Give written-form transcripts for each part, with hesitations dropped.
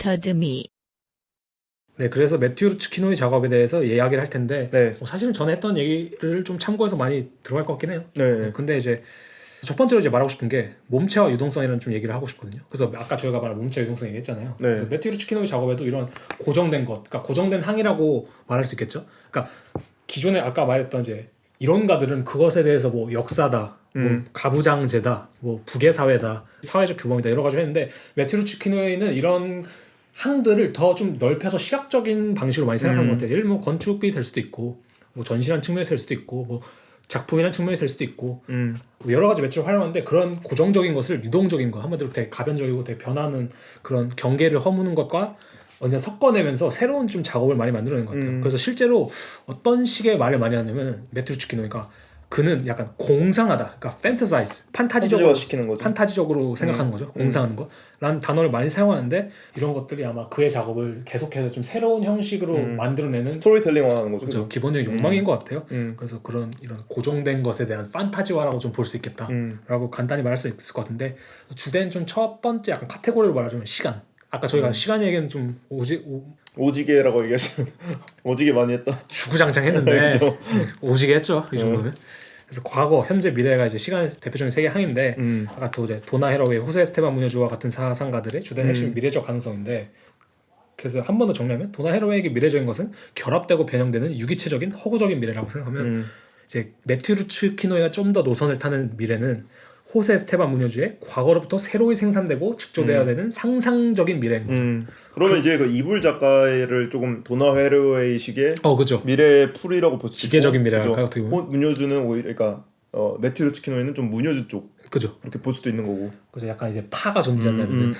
Entered Me. 네, 그래서 매튜 루츠키노의 작업에 대해서 이야기를 할 텐데 네. 사실은 전에 했던 얘기를 좀 참고해서 많이 들어갈 것 같긴 해요. 네. 근데 이제 첫 번째로 이제 말하고 싶은 게 몸체와 유동성이라는 좀 얘기를 하고 싶거든요. 그래서 아까 저희가 말한 몸체와 유동성 얘기했잖아요. 네. 그래서 매튜 루츠키노의 작업에도 이런 고정된 것, 그러니까 고정된 항이라고 말할 수 있겠죠. 그러니까 기존에 아까 말했던 이제 이론가들은 그것에 대해서 뭐 역사다, 뭐 가부장제다, 뭐 부계사회다, 사회적 규범이다 여러 가지 했는데 매튜 루츠키노에는 이런 항들을 더 좀 넓혀서 시각적인 방식으로 많이 생각하는 것 같아요. 예를 들면 뭐 건축이 될 수도 있고, 뭐 전시라는 측면이 될 수도 있고, 뭐 작품이라는 측면이 될 수도 있고, 여러 가지 매체를 활용하는데 그런 고정적인 것을 유동적인 것, 한마디로 되게 가변적이고 되게 변하는 그런 경계를 허무는 것과 언제 섞어내면서 새로운 좀 작업을 많이 만들어낸 것 같아요. 그래서 실제로 어떤 식의 말을 많이 하냐면 매튜 루츠키노가 그는 약간 공상하다, 그러니까 fantasized, 판타지화시키는 거죠. 판타지적으로 생각하는 거죠. 공상하는 거. 라는 단어를 많이 사용하는데 이런 것들이 아마 그의 작업을 계속해서 좀 새로운 형식으로 만들어내는 스토리텔링화하는 거죠. 그렇죠. 기본적인 욕망인 것 같아요. 그래서 이런 고정된 것에 대한 판타지화라고 좀 볼 수 있겠다라고 간단히 말할 수 있을 것 같은데 주된 좀 첫 번째 약간 카테고리로 말하자면 시간. 아까 저희가 시간 얘기는 좀 오지게라고 얘기하시면 오지게 많이 했다. 주구장창했는데 네, 오지게 했죠. 이 정도는. 그래서 과거, 현재, 미래가 이제 시간의 대표적인 세 개 항인데 아까 또 이제 도나 헤러웨이, 호세 에스테반 무뇨주와 같은 사상가들의 주된 핵심이 미래적 가능성인데 그래서 한 번 더 정리하면 도나 헤러웨이에게 미래적인 것은 결합되고 변형되는 유기체적인 허구적인 미래라고 생각하면 이제 매튜 루츠키노가 좀 더 노선을 타는 미래는 호세 에스테반 무뇨주의 과거로부터 새로이 생산되고 직조돼야 되는 상상적인 미래인 거죠. 그러면 이제 그 이불 작가를 조금 도나 헤러웨이식의 그죠. 미래 풀이라고 볼 수 있고 기계적인 미래랄까요? 어떻게 보면. 무뇨주는 오히려 그러니까 매튜 루츠키노에는 좀 무뇨주 쪽 그죠. 그렇게 볼 수도 있는 거고. 그래서 약간 이제 파가 존재한다는.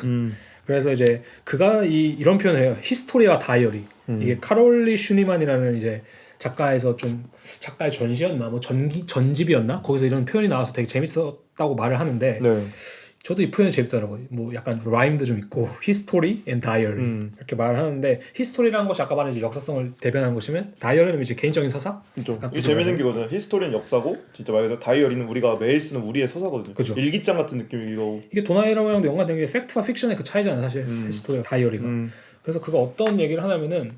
그래서 이제 그가 이런 표현을 해요. 히스토리와 다이어리. 이게 카롤리 슈니만이라는 이제 작가에서 좀 작가의 전시였나 뭐 전집이었나 거기서 이런 표현이 나와서 되게 재밌었다고 말을 하는데 네. 저도 이 표현이 재밌더라고요. 뭐 약간 라임도 좀 있고 history and diary 이렇게 말을 하는데 히스토리라는 것이 아까 말한 이제 역사성을 대변하는 것이면 다이어리는 이제 개인적인 서사. 그렇죠. 이게 재밌는 게 거잖아요. 히스토리는 역사고 진짜 말 그대로 다이어리는 우리가 매일 쓰는 우리의 서사거든요. 그죠. 일기장 같은 느낌이고 이게 도나이라고랑도 연관된 게 팩트와 픽션의 그 차이잖아요. 사실 히스토리와 다이어리가. 그래서 그가 어떤 얘기를 하냐면은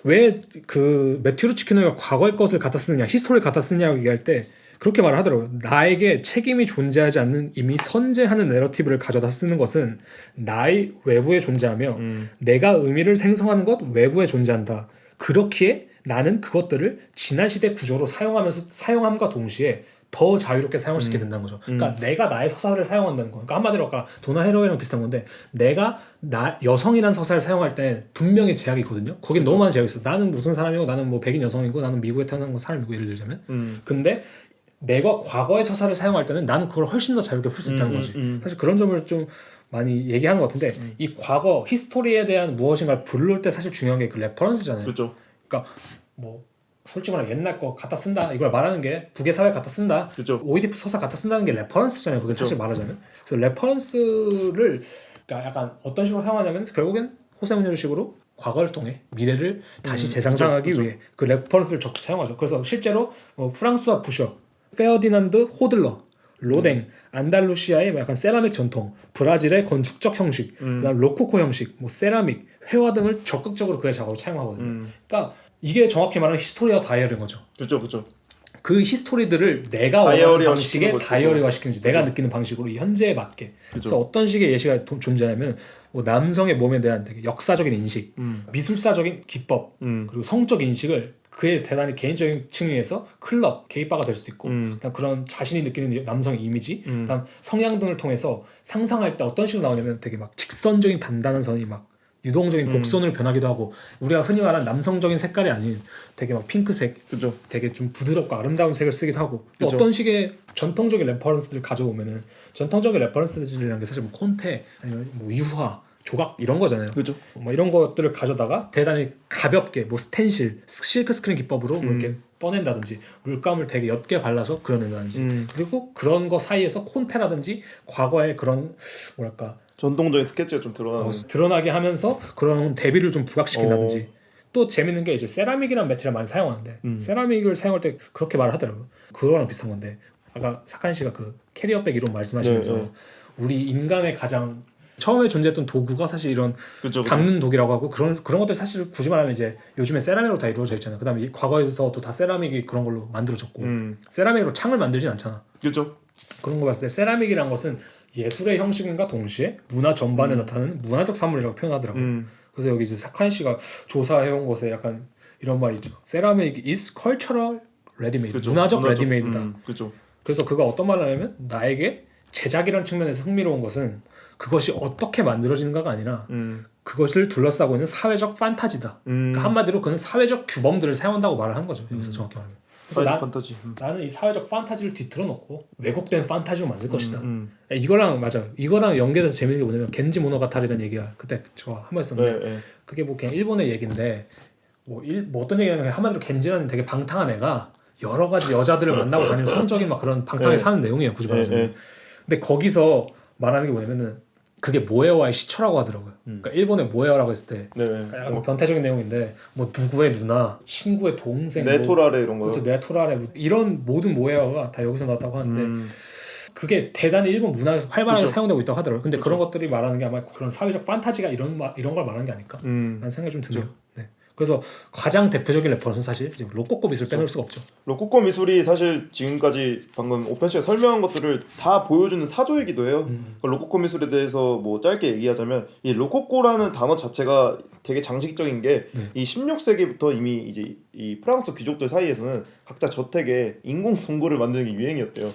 왜 그 매튜 루츠키노가 과거의 것을 갖다 쓰느냐, 히스토리를 갖다 쓰느냐고 얘기할 때 그렇게 말을 하더라고요. 나에게 책임이 존재하지 않는 이미 선재하는 내러티브를 가져다 쓰는 것은 나의 외부에 존재하며 내가 의미를 생성하는 것 외부에 존재한다. 그렇기에 나는 그것들을 지난 시대 구조로 사용함과 동시에 더 자유롭게 사용할 수 있게 된다는 거죠. 그러니까 내가 나의 서사를 사용한다는 거. 그러니까 한마디로 아까 도나 헤러웨이랑 비슷한 건데 내가 여성이라는 서사를 사용할 때 분명히 제약이 있거든요. 거긴 너무 많은 제약이 있어. 나는 무슨 사람이고 나는 뭐 백인 여성이고 나는 미국에 태어난 사람이고 예를 들자면 근데 내가 과거의 서사를 사용할 때는 나는 그걸 훨씬 더 자유롭게 풀 수 있다는 거지. 사실 그런 점을 좀 많이 얘기하는 것 같은데 이 과거 히스토리에 대한 무엇인가를 부를 때 사실 중요한 게 그 레퍼런스잖아요. 그렇죠. 그러니까 뭐 솔직히 말하면 옛날 거 갖다 쓴다 이걸 말하는 게 부계사회 갖다 쓴다. 그렇죠. 오이디프 서사 갖다 쓴다는 게 레퍼런스잖아요. 그게 사실 말하자면. 그래서 레퍼런스를 그러니까 약간 어떤 식으로 사용하냐면 결국엔 호세무녀식으로 과거를 통해 미래를 다시 재상상하기 그렇죠. 위해 그 레퍼런스를 적극 사용하죠. 그래서 실제로 뭐 프랑스와 부셔, 페어디난드 호들러, 로댕, 안달루시아의 약간 세라믹 전통, 브라질의 건축적 형식, 그다음 로코코 형식, 뭐 세라믹, 회화 등을 적극적으로 그의 작업을 차용하거든요. 그러니까 이게 정확히 말하면 히스토리와 다이어리인 거죠. 그렇죠, 그렇죠. 그 히스토리들을 내가 원하는 방식의 다이어리화 시키는지 내가 느끼는 방식으로 현재에 맞게. 그래서 어떤 식의 예시가 존재하면 뭐 남성의 몸에 대한 되게 역사적인 인식, 미술사적인 기법, 그리고 성적 인식을 그의 대단히 개인적인 층위에서 클럽, 게이바가 될 수도 있고 그다음 그런 자신이 느끼는 남성의 이미지, 그다음 성향 등을 통해서 상상할 때 어떤 식으로 나오냐면 되게 막 직선적인 단단한 선이 막 유동적인 곡선으로 변하기도 하고 우리가 흔히 말하는 남성적인 색깔이 아닌 되게 막 핑크색, 그죠. 되게 좀 부드럽고 아름다운 색을 쓰기도 하고 또 그죠. 어떤 식의 전통적인 레퍼런스들을 가져오면은 전통적인 레퍼런스들이라는 게 사실 뭐 콘테 아니면 뭐 유화 조각 이런 거잖아요. 그죠. 뭐 이런 것들을 가져다가 대단히 가볍게 뭐 스텐실, 실크 스크린 기법으로 뭐 이렇게 떠낸다든지 물감을 되게 옅게 발라서 그려낸다든지 그리고 그런 거 사이에서 콘테라든지 과거의 그런 뭐랄까 전통적인 스케치가 좀 드러나게 하면서 그런 대비를 좀 부각시킨다든지 또 재밌는 게 이제 세라믹이라는 매체를 많이 사용하는데 세라믹을 사용할 때 그렇게 말을 하더라고요. 그거랑 비슷한 건데 아까 사칸 씨가 그 캐리어백 이론 말씀하시면서 우리 인간의 가장 처음에 존재했던 도구가 사실 이런 그쵸, 그쵸. 닦는 독이라고 하고 그런 것들 사실 굳이 말하면 이제 요즘에 세라믹으로 다 이루어져 있잖아. 그다음에 과거에서도 다 세라믹이 그런 걸로 만들어졌고 세라믹으로 창을 만들진 않잖아. 그죠. 그런 거 봤을 때 세라믹이란 것은 예술의 형식인가 동시에 문화 전반에 나타나는 문화적 산물이라고 표현하더라고요. 그래서 여기 이제 사카이 씨가 조사해온 것에 약간 이런 말이 있죠. 세라믹 is cultural ready-made. 그쵸. 문화적 레디메이드다. 그죠. 그래서 그가 어떤 말을 하냐면 나에게 제작이라는 측면에서 흥미로운 것은 그것이 어떻게 만들어지는가가 아니라 그것을 둘러싸고 있는 사회적 판타지다. 그러니까 한마디로 그는 사회적 규범들을 사용한다고 말을 하는 거죠. 여기서 정확히 말하면. 그래서 판타지. 나는 이 사회적 판타지를 뒤틀어 놓고 왜곡된 판타지로 만들 것이다. 이거랑 맞아. 이거랑 연계돼서 재밌는 게 뭐냐면 겐지 모노가타리라는 얘기가 그때 저 한 번 했었는데 네. 그게 뭐 그냥 일본의 얘기인데 뭐 어떤 얘기냐면 한마디로 겐지라는 되게 방탕한 애가 여러 가지 여자들을 만나고 다니는 성적인 막 그런 방탕하게 사는 내용이에요. 굳이 말하자면. 근데 거기서 말하는 게 뭐냐면은 그게 모에와의 시초라고 하더라고요. 그러니까 일본의 모에와라고 했을 때 약간 변태적인 내용인데 뭐 누구의 누나, 친구의 동생, 네토라레 이런 거. 그렇죠. 네토라레 이런 모든 모에와가 다 여기서 나왔다고 하는데 그게 대단히 일본 문화에서 활발하게 그쵸. 사용되고 있다고 하더라고요. 근데 그쵸. 그런 것들이 말하는 게 아마 그런 사회적 판타지가 이런 걸 말하는 게 아닐까? 라는 생각이 좀 드네요. 네. 그래서 가장 대표적인 레퍼런스는 사실 이제 로코코 미술 빼놓을 수가 없죠. 로코코 미술이 사실 지금까지 방금 오펜 씨가 설명한 것들을 다 보여주는 사조이기도 해요. 로코코 미술에 대해서 뭐 짧게 얘기하자면 이 로코코라는 단어 자체가 되게 장식적인 게 이 16세기부터 이미 이제 이 프랑스 귀족들 사이에서는 각자 저택에 인공 동굴을 만드는 게 유행이었대요.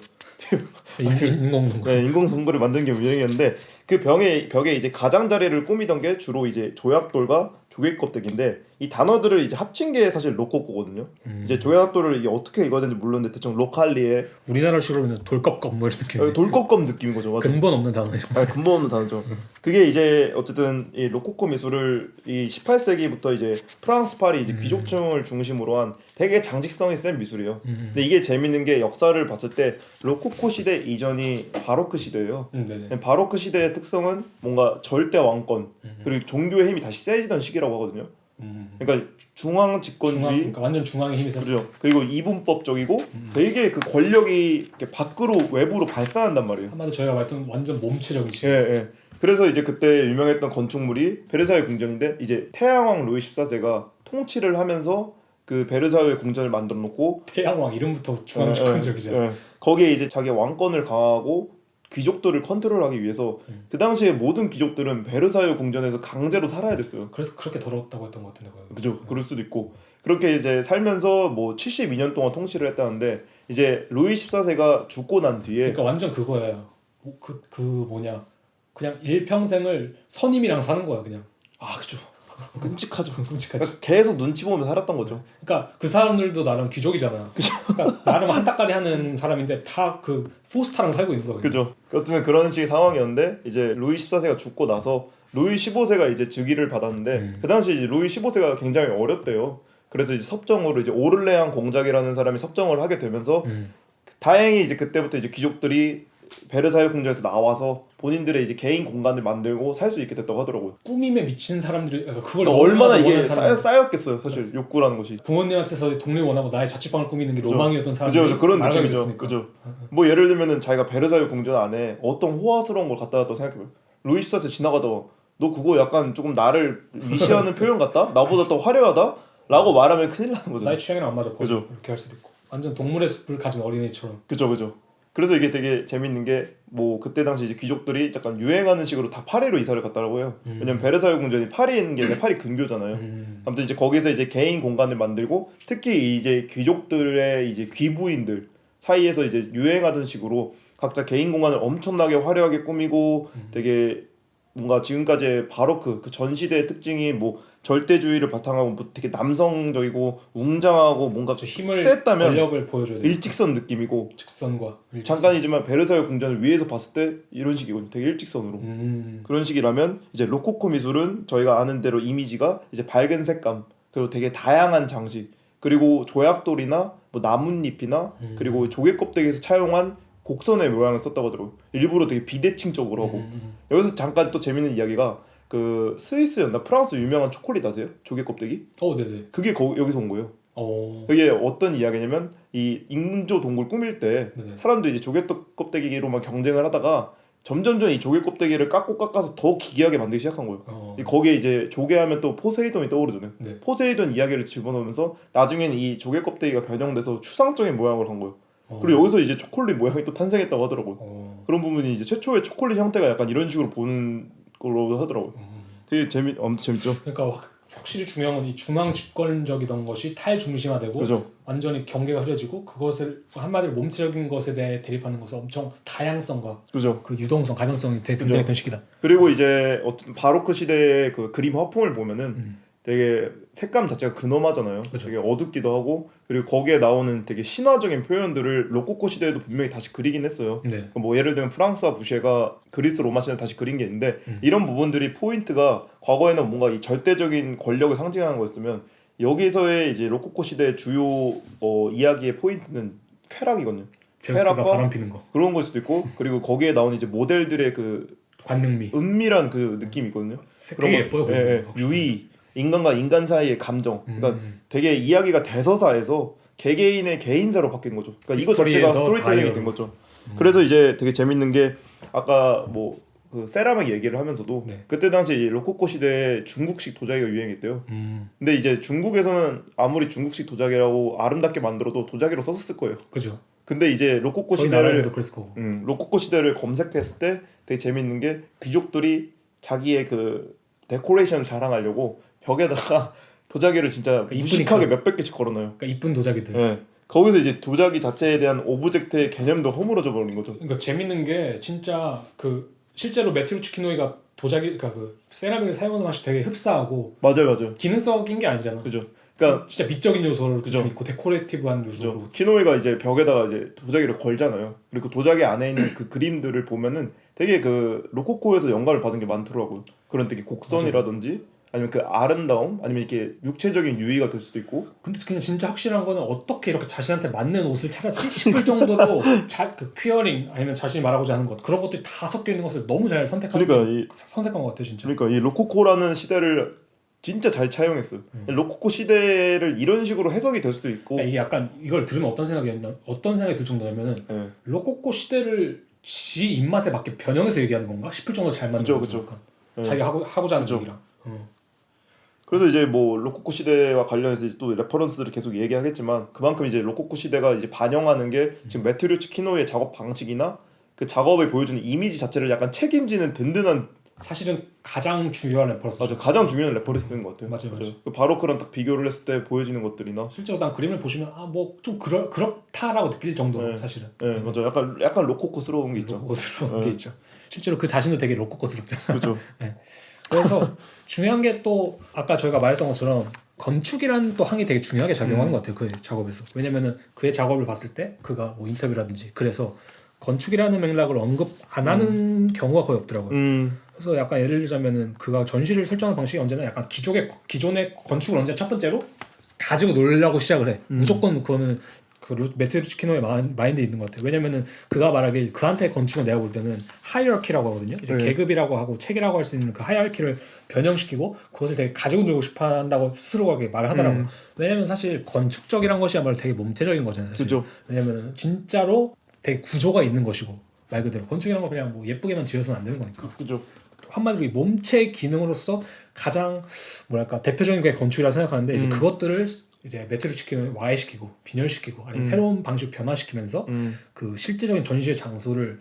인공 동굴. 네, 인공 동굴을 만드는 게 유행이었는데 그 벽에 이제 가장자리를 꾸미던 게 주로 이제 조약돌과 조개 껍데기인데 이 단어들을 이제 합친 게 사실 로코코거든요. 이제 조약돌을 이게 어떻게 읽어야 되는지 모르는데 대충 로칼리에 우리나라식으로는 돌껍껍 뭐 이런 느낌. 돌껍껍 느낌인 거죠. 맞아. 근본 없는 단어죠. 근본 없는 단어죠. 그게 이제 어쨌든 이 로코코 미술을 이 18세기부터 이제 프랑스 파리 이제 귀족층을 중심으로 한 되게 장식성이 센 미술이에요. 근데 이게 재밌는 게 역사를 봤을 때 로코코 시대 이전이 바로크 시대예요. 바로크 시대의 특성은 뭔가 절대 왕권 그리고 종교의 힘이 다시 세지던 시기라고 하거든요. 그러니까 중앙 집권주의, 그러니까 완전 중앙의 힘이 셌어. 그렇죠. 그리고 이분법적이고 되게 그 권력이 이렇게 밖으로 외부로 발산한단 말이에요. 한마디로 저희가 말했던 완전 몸체적이지. 예. 그래서 이제 그때 유명했던 건축물이 베르사유 궁전인데 이제 태양왕 루이 14세가 통치를 하면서 그 베르사유 궁전을 만들어 놓고 태양왕 이름부터 중앙주권적이잖아. 거기에 이제 자기 왕권을 강화하고 귀족들을 컨트롤하기 위해서 그 당시에 모든 귀족들은 베르사유 궁전에서 강제로 살아야 됐어요. 그래서 그렇게 더럽다고 했던 것 같은데. 그죠. 그럴 수도 있고 그렇게 이제 살면서 뭐 72년 동안 통치를 했다는데 이제 루이 14세가 죽고 난 뒤에 그러니까 완전 그거예요. 그 뭐냐 그냥 일평생을 선임이랑 사는 거야 그냥. 그죠. 끔찍하죠. 끔찍하지. 계속 눈치 보면서 살았던 거죠. 그러니까 그 사람들도 나름 귀족이잖아. 그러니까 나름 한따까리 하는 사람인데 다 그 포스타랑 살고 있는 거야. 그죠. 어쨌든 그런 식의 상황이었는데 이제 루이 14세가 죽고 나서 루이 15세가 이제 즉위를 받았는데 그 당시 이제 루이 15세가 굉장히 어렸대요. 그래서 이제 섭정으로 이제 오를레앙 공작이라는 사람이 섭정을 하게 되면서 다행히 이제 그때부터 이제 귀족들이 베르사유 궁전에서 나와서 본인들의 이제 개인 공간을 만들고 살 수 있게 됐다고 하더라고요. 꾸밈에 미친 사람들이 그걸 얼마나 이게 쌓였겠어요. 사실 욕구라는 것이. 부모님한테서 동네를 원하고 나의 자취방을 꾸미는 게 그죠. 로망이었던 사람들이 그죠. 그런 느낌이죠. 그죠. 뭐 예를 들면은 자기가 베르사유 궁전 안에 어떤 호화스러운 걸 갖다 놨다고 생각해봐요. 루이 14세 지나가다가 너 그거 약간 조금 나를 위시하는 표현 같다? 나보다 더 화려하다? 라고 말하면 큰일 나는 거죠. 나의 취향이랑 안 맞아. 그죠. 이렇게 할 수도 있고. 완전 동물의 숲을 가진 어린애처럼. 그죠. 그래서 이게 되게 재밌는 게 뭐 그때 당시 이제 귀족들이 약간 유행하는 식으로 다 파리로 이사를 갔다고 해요. 왜냐면 베르사유 궁전이 파리에 있는 게 아니라 파리 근교잖아요. 아무튼 이제 거기서 이제 개인 공간을 만들고 특히 이제 귀족들의 이제 귀부인들 사이에서 이제 유행하던 식으로 각자 개인 공간을 엄청나게 화려하게 꾸미고 되게 뭔가 지금까지의 바로크 그 전 시대의 특징이 뭐 절대주의를 바탕하고 뭐 되게 남성적이고 웅장하고 뭔가 힘을 셌다면 권력을 보여줘야 돼. 일직선 느낌이고 직선과 잠깐이지만 베르사유 궁전을 위에서 봤을 때 이런 식이거든요. 되게 일직선으로 그런 식이라면 이제 로코코 미술은 저희가 아는 대로 이미지가 이제 밝은 색감 그리고 되게 다양한 장식 그리고 조약돌이나 뭐 나뭇잎이나 그리고 조개 껍데기에서 차용한 곡선의 모양을 썼다고 하더라고요. 일부러 되게 비대칭적으로 하고 여기서 잠깐 또 재밌는 이야기가 그 스위스였나 프랑스 유명한 초콜릿 아세요? 조개 껍데기? 네네. 그게 여기서 온 거예요. 그게 어떤 이야기냐면 이 인조 동굴 꾸밀 때 네네. 사람들이 이제 조개 껍데기로만 경쟁을 하다가 점점점 이 조개 껍데기를 깎아서 더 기괴하게 만들기 시작한 거예요. 거기에 이제 조개하면 또 포세이돈이 떠오르잖아요. 네. 포세이돈 이야기를 집어넣으면서 나중에는 이 조개 껍데기가 변형돼서 추상적인 모양을 한 거예요. 그리고 여기서 이제 초콜릿 모양이 또 탄생했다고 하더라고요. 그런 부분이 이제 최초의 초콜릿 형태가 약간 이런 식으로 보는 걸로 하더라고요. 되게 아무튼 재밌죠. 그러니까 확실히 중요한 건 이 중앙 집권적이던 것이 탈중심화되고 그죠. 완전히 경계가 흐려지고 그것을 한마디로 몸체적인 것에 대해 대립하는 것은 엄청 다양성과 그죠. 그 유동성, 가변성이 되게 등장했던 시기다. 그리고 이제 어떤 바로크 시대의 그 그림 화풍을 보면은 되게 색감 자체가 근엄하잖아요. 그죠. 되게 어둡기도 하고 그리고 거기에 나오는 되게 신화적인 표현들을 로코코 시대에도 분명히 다시 그리긴 했어요. 네. 뭐 예를 들면 프랑스와 부셰가 그리스 로마 시대를 다시 그린 게 있는데 이런 부분들이 포인트가 과거에는 뭔가 이 절대적인 권력을 상징하는 거였으면 여기서의 이제 로코코 시대의 주요 이야기의 포인트는 쾌락이거든요. 제우스가 바람 피는 거. 그런 걸 수도 있고 그리고 거기에 나오는 이제 모델들의 그 관능미, 은밀한 그 느낌이 있거든요. 되게 예뻐요. 유의, 인간과 인간 사이의 감정. 그러니까 되게 이야기가 대서사에서 개개인의 개인사로 바뀐 거죠. 그러니까 이거 자체가 스토리텔링이 된 거죠. 그래서 이제 되게 재밌는 게 아까 뭐 그 세라믹 얘기를 하면서도 네. 그때 당시 로코코 시대에 중국식 도자기가 유행했대요. 근데 이제 중국에서는 아무리 중국식 도자기라고 아름답게 만들어도 도자기로 썼을 거예요. 그죠. 근데 이제 로코코 저희 시대를 나라에서도 그랬을 거고. 로코코 시대를 검색했을 때 되게 재밌는 게 귀족들이 자기의 그 데코레이션을 자랑하려고 벽에다가 도자기를 진짜 그러니까 무식하게 몇백 개씩 걸어놔요. 그러니까 이쁜 도자기들. 네. 거기서 이제 도자기 자체에 대한 오브젝트의 개념도 허물어져 버린 거죠. 그러니까 재밌는 게 진짜 그 실제로 매튜 치키노이가 도자기, 그러니까 그 세라믹을 사용하는 맛이 되게 흡사하고 맞아요. 기능적인 게 아니잖아. 그죠. 그러니까 진짜 미적인 요소를 좀 있고 데코레이티브한 요소로. 그죠. 키노이가 이제 벽에다가 이제 도자기를 걸잖아요. 그리고 도자기 안에 있는 그 그림들을 보면은 되게 그 로코코에서 영감을 받은 게 많더라고요. 그런 되게 곡선이라든지 아니면 그 아름다움 아니면 이렇게 육체적인 유의가 될 수도 있고. 근데 그냥 진짜 확실한 거는 어떻게 이렇게 자신한테 맞는 옷을 찾았지 싶을 정도로 그 퀴어링 아니면 자신이 말하고자 하는 것 그런 것들이 다 섞여 있는 것을 너무 잘 선택한 것 같아 진짜. 그러니까 이 로코코라는 시대를 진짜 잘 차용했어요. 로코코 시대를 이런 식으로 해석이 될 수도 있고. 그러니까 이게 약간 이걸 들으면 어떤 생각이 들 정도냐면은 로코코 시대를 지 입맛에 맞게 변형해서 얘기하는 건가 싶을 정도로 잘 만든 거죠. 자기가 하고자 하는 얘기랑. 그래서 이제 뭐 로코코 시대와 관련해서 이제 또 레퍼런스들을 계속 얘기하겠지만 그만큼 이제 로코코 시대가 이제 반영하는 게 지금 메테오리치 키노의 작업 방식이나 그 작업을 보여주는 이미지 자체를 약간 책임지는 든든한 사실은 가장 중요한 레퍼런스. 맞아, 가장 중요한 레퍼런스인 것 같아요. 맞아요. 그 바로크랑 딱 비교를 했을 때 보여지는 것들이나 실제로 난 그림을 보시면 뭐 좀 그렇다라고 느낄 정도로 사실은. 네, 맞아. 약간 로코코스러운 게 있죠. 로코코스러운 게 있죠. 실제로 그 자신도 되게 로코코스럽잖아. 그렇죠. 네. 그래서 중요한 게 또 아까 저희가 말했던 것처럼 건축이라는 또 항이 되게 중요하게 작용하는 것 같아요. 그 작업에서. 왜냐면은 그의 작업을 봤을 때 그가 뭐 인터뷰라든지 그래서 건축이라는 맥락을 언급 안 하는 경우가 거의 없더라고요. 그래서 약간 예를 들자면은 그가 전시를 설정하는 방식이 언제나 약간 기존의 건축을 언제 첫 번째로 가지고 놀려고 시작을 해. 무조건 그거는 그 매튜 치키노의 마인드에 있는 것 같아요. 왜냐면은 그가 말하길 그한테 건축은 내가 볼 때는 하이어키라고 하거든요. 이제 계급이라고 하고 책이라고 할 수 있는 그 하이어키를 변형시키고 그것을 되게 가지고 놀고 싶어 한다고 스스로가 말을 하더라고요. 왜냐면 사실 건축적이란 것이야말로 되게 몸체적인 거잖아요. 사실. 그죠. 왜냐면은 진짜로 되게 구조가 있는 것이고 말 그대로 건축이란 건 그냥 뭐 예쁘게만 지어서는 안 되는 거니까. 그죠. 한마디로 이 몸체 기능으로서 가장 뭐랄까 대표적인 게 건축이라고 생각하는데 이제 그것들을 이제 매트를 시키는 와해시키고 빈혈시키고 아니면 새로운 방식 변화시키면서 그 실제적인 전시의 장소를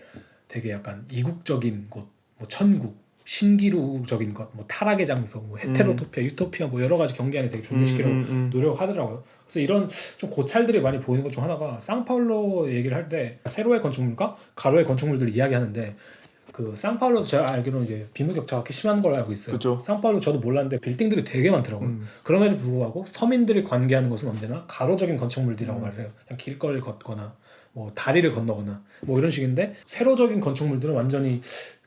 되게 약간 이국적인 곳, 뭐 천국, 신기루적인 것, 뭐 타락의 장소, 뭐 헤테로토피아, 유토피아 뭐 여러 가지 경계 안에 되게 존재시키려고 노력하더라고요. 그래서 이런 좀 고찰들이 많이 보이는 것 중 하나가 상파울로 얘기를 할 때 세로의 건축물과 가로의 건축물들을 이야기하는데 그 상파울로도 제가 알기로는 이제 빈부격차가 그렇게 심한 걸 알고 있어요. 그쵸. 상파울로 저도 몰랐는데 빌딩들이 되게 많더라고요. 그럼에도 불구하고 서민들이 관계하는 것은 언제나 가로적인 건축물들이라고 말을 해요. 그냥 길거리를 걷거나 뭐 다리를 건너거나 뭐 이런 식인데 세로적인 건축물들은 완전히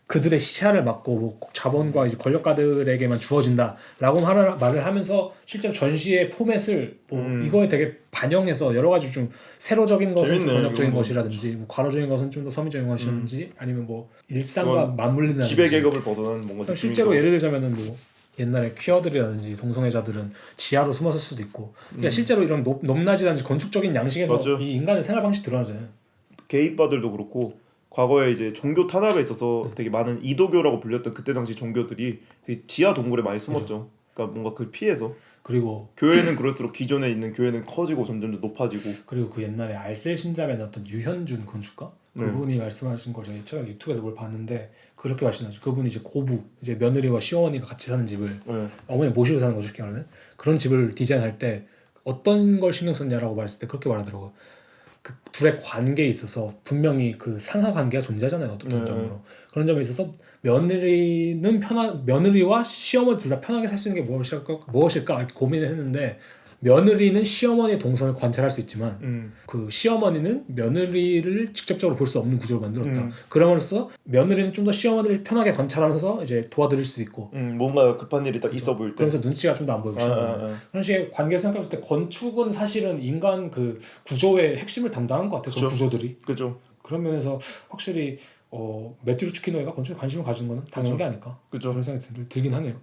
그들의 시야를 막고 뭐 자본과 이제 권력가들에게만 주어진다라고 말을 하면서 실제로 전시의 포맷을 뭐 이거에 되게 반영해서 여러 가지 좀 세로적인 것은 좀 번역적인 것이라든지 뭐 가로적인 것은 좀 더 서민적인 것이라든지 아니면 뭐 일상과 맞물리는 지배 계급을 벗어난 뭔가 실제로 예를 들자면은 뭐 옛날에 퀴어들이라든지 동성애자들은 지하로 숨었을 수도 있고 그러니까 실제로 이런 높낮이라든지 건축적인 양식에서 맞죠. 이 인간의 생활 방식 드러나잖아요. 게이바들도 그렇고 과거에 이제 종교 탄압에 있어서 되게 많은 이도교라고 불렸던 그때 당시 종교들이 되게 지하 동굴에 많이 숨었죠. 그러니까 뭔가 그 피해서. 그리고 교회는 그럴수록 기존에 있는 교회는 커지고 점점 더 높아지고. 그리고 그 옛날에 알셀 신잡에 나왔던 유현준 건축가 그분이 말씀하신 걸 제가 최근 유튜브에서 뭘 봤는데 그렇게 말씀하죠. 그분이 이제 고부 이제 며느리와 시어머니가 같이 사는 집을 어머니 모시고 사는 거죠. 쉽게 말하면 그런 집을 디자인할 때 어떤 걸 신경 썼냐라고 말했을 때 그렇게 말하더라고요. 그 둘의 관계에 있어서 분명히 그 상하 관계가 존재하잖아요. 어떤 점으로 그런 점에 있어서 며느리와 시어머니 둘 다 편하게 살 수 있는 게 무엇일까 이렇게 고민을 했는데 며느리는 시어머니의 동선을 관찰할 수 있지만 그 시어머니는 며느리를 직접적으로 볼 수 없는 구조를 만들었다. 그럼으로써 며느리는 좀 더 시어머니를 편하게 관찰하면서 이제 도와드릴 수 있고 뭔가 급한 일이 딱 있어 보일 때 그래서 눈치가 좀 더 안 보이고 그런 식의 관계를 생각했을 때 건축은 사실은 인간 그 구조의 핵심을 담당한 것 같아요. 그런 구조들이. 그죠. 그런 면에서 확실히 매튜 루츠키노이가 건축에 관심을 가진 거는 당연한 게 아닐까 그런 생각이 들긴 하네요.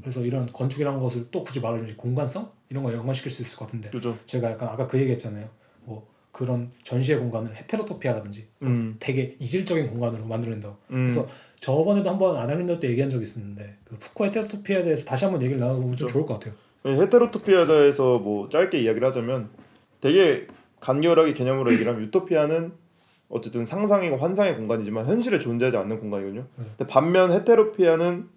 그래서 이런 건축이라는 것을 또 굳이 말하자면 공간성 이런 거 연관시킬 수 있을 것 같은데 제가 약간 아까 그 얘기했잖아요. 뭐 그런 전시의 공간을 헤테로토피아라든지 되게 이질적인 공간으로 만들어낸다고. 그래서 저번에도 한번 아날린더 때 얘기한 적이 있었는데 그 푸코 헤테로토피아에 대해서 다시 한번 얘기를 나눠보면 좀 좋을 것 같아요. 헤테로토피아에서 뭐 짧게 이야기를 하자면 되게 간결하게 개념으로 얘기를 하면 유토피아는 어쨌든 상상이고 환상의 공간이지만 현실에 존재하지 않는 공간이거든요. 근데 반면 헤테로피아는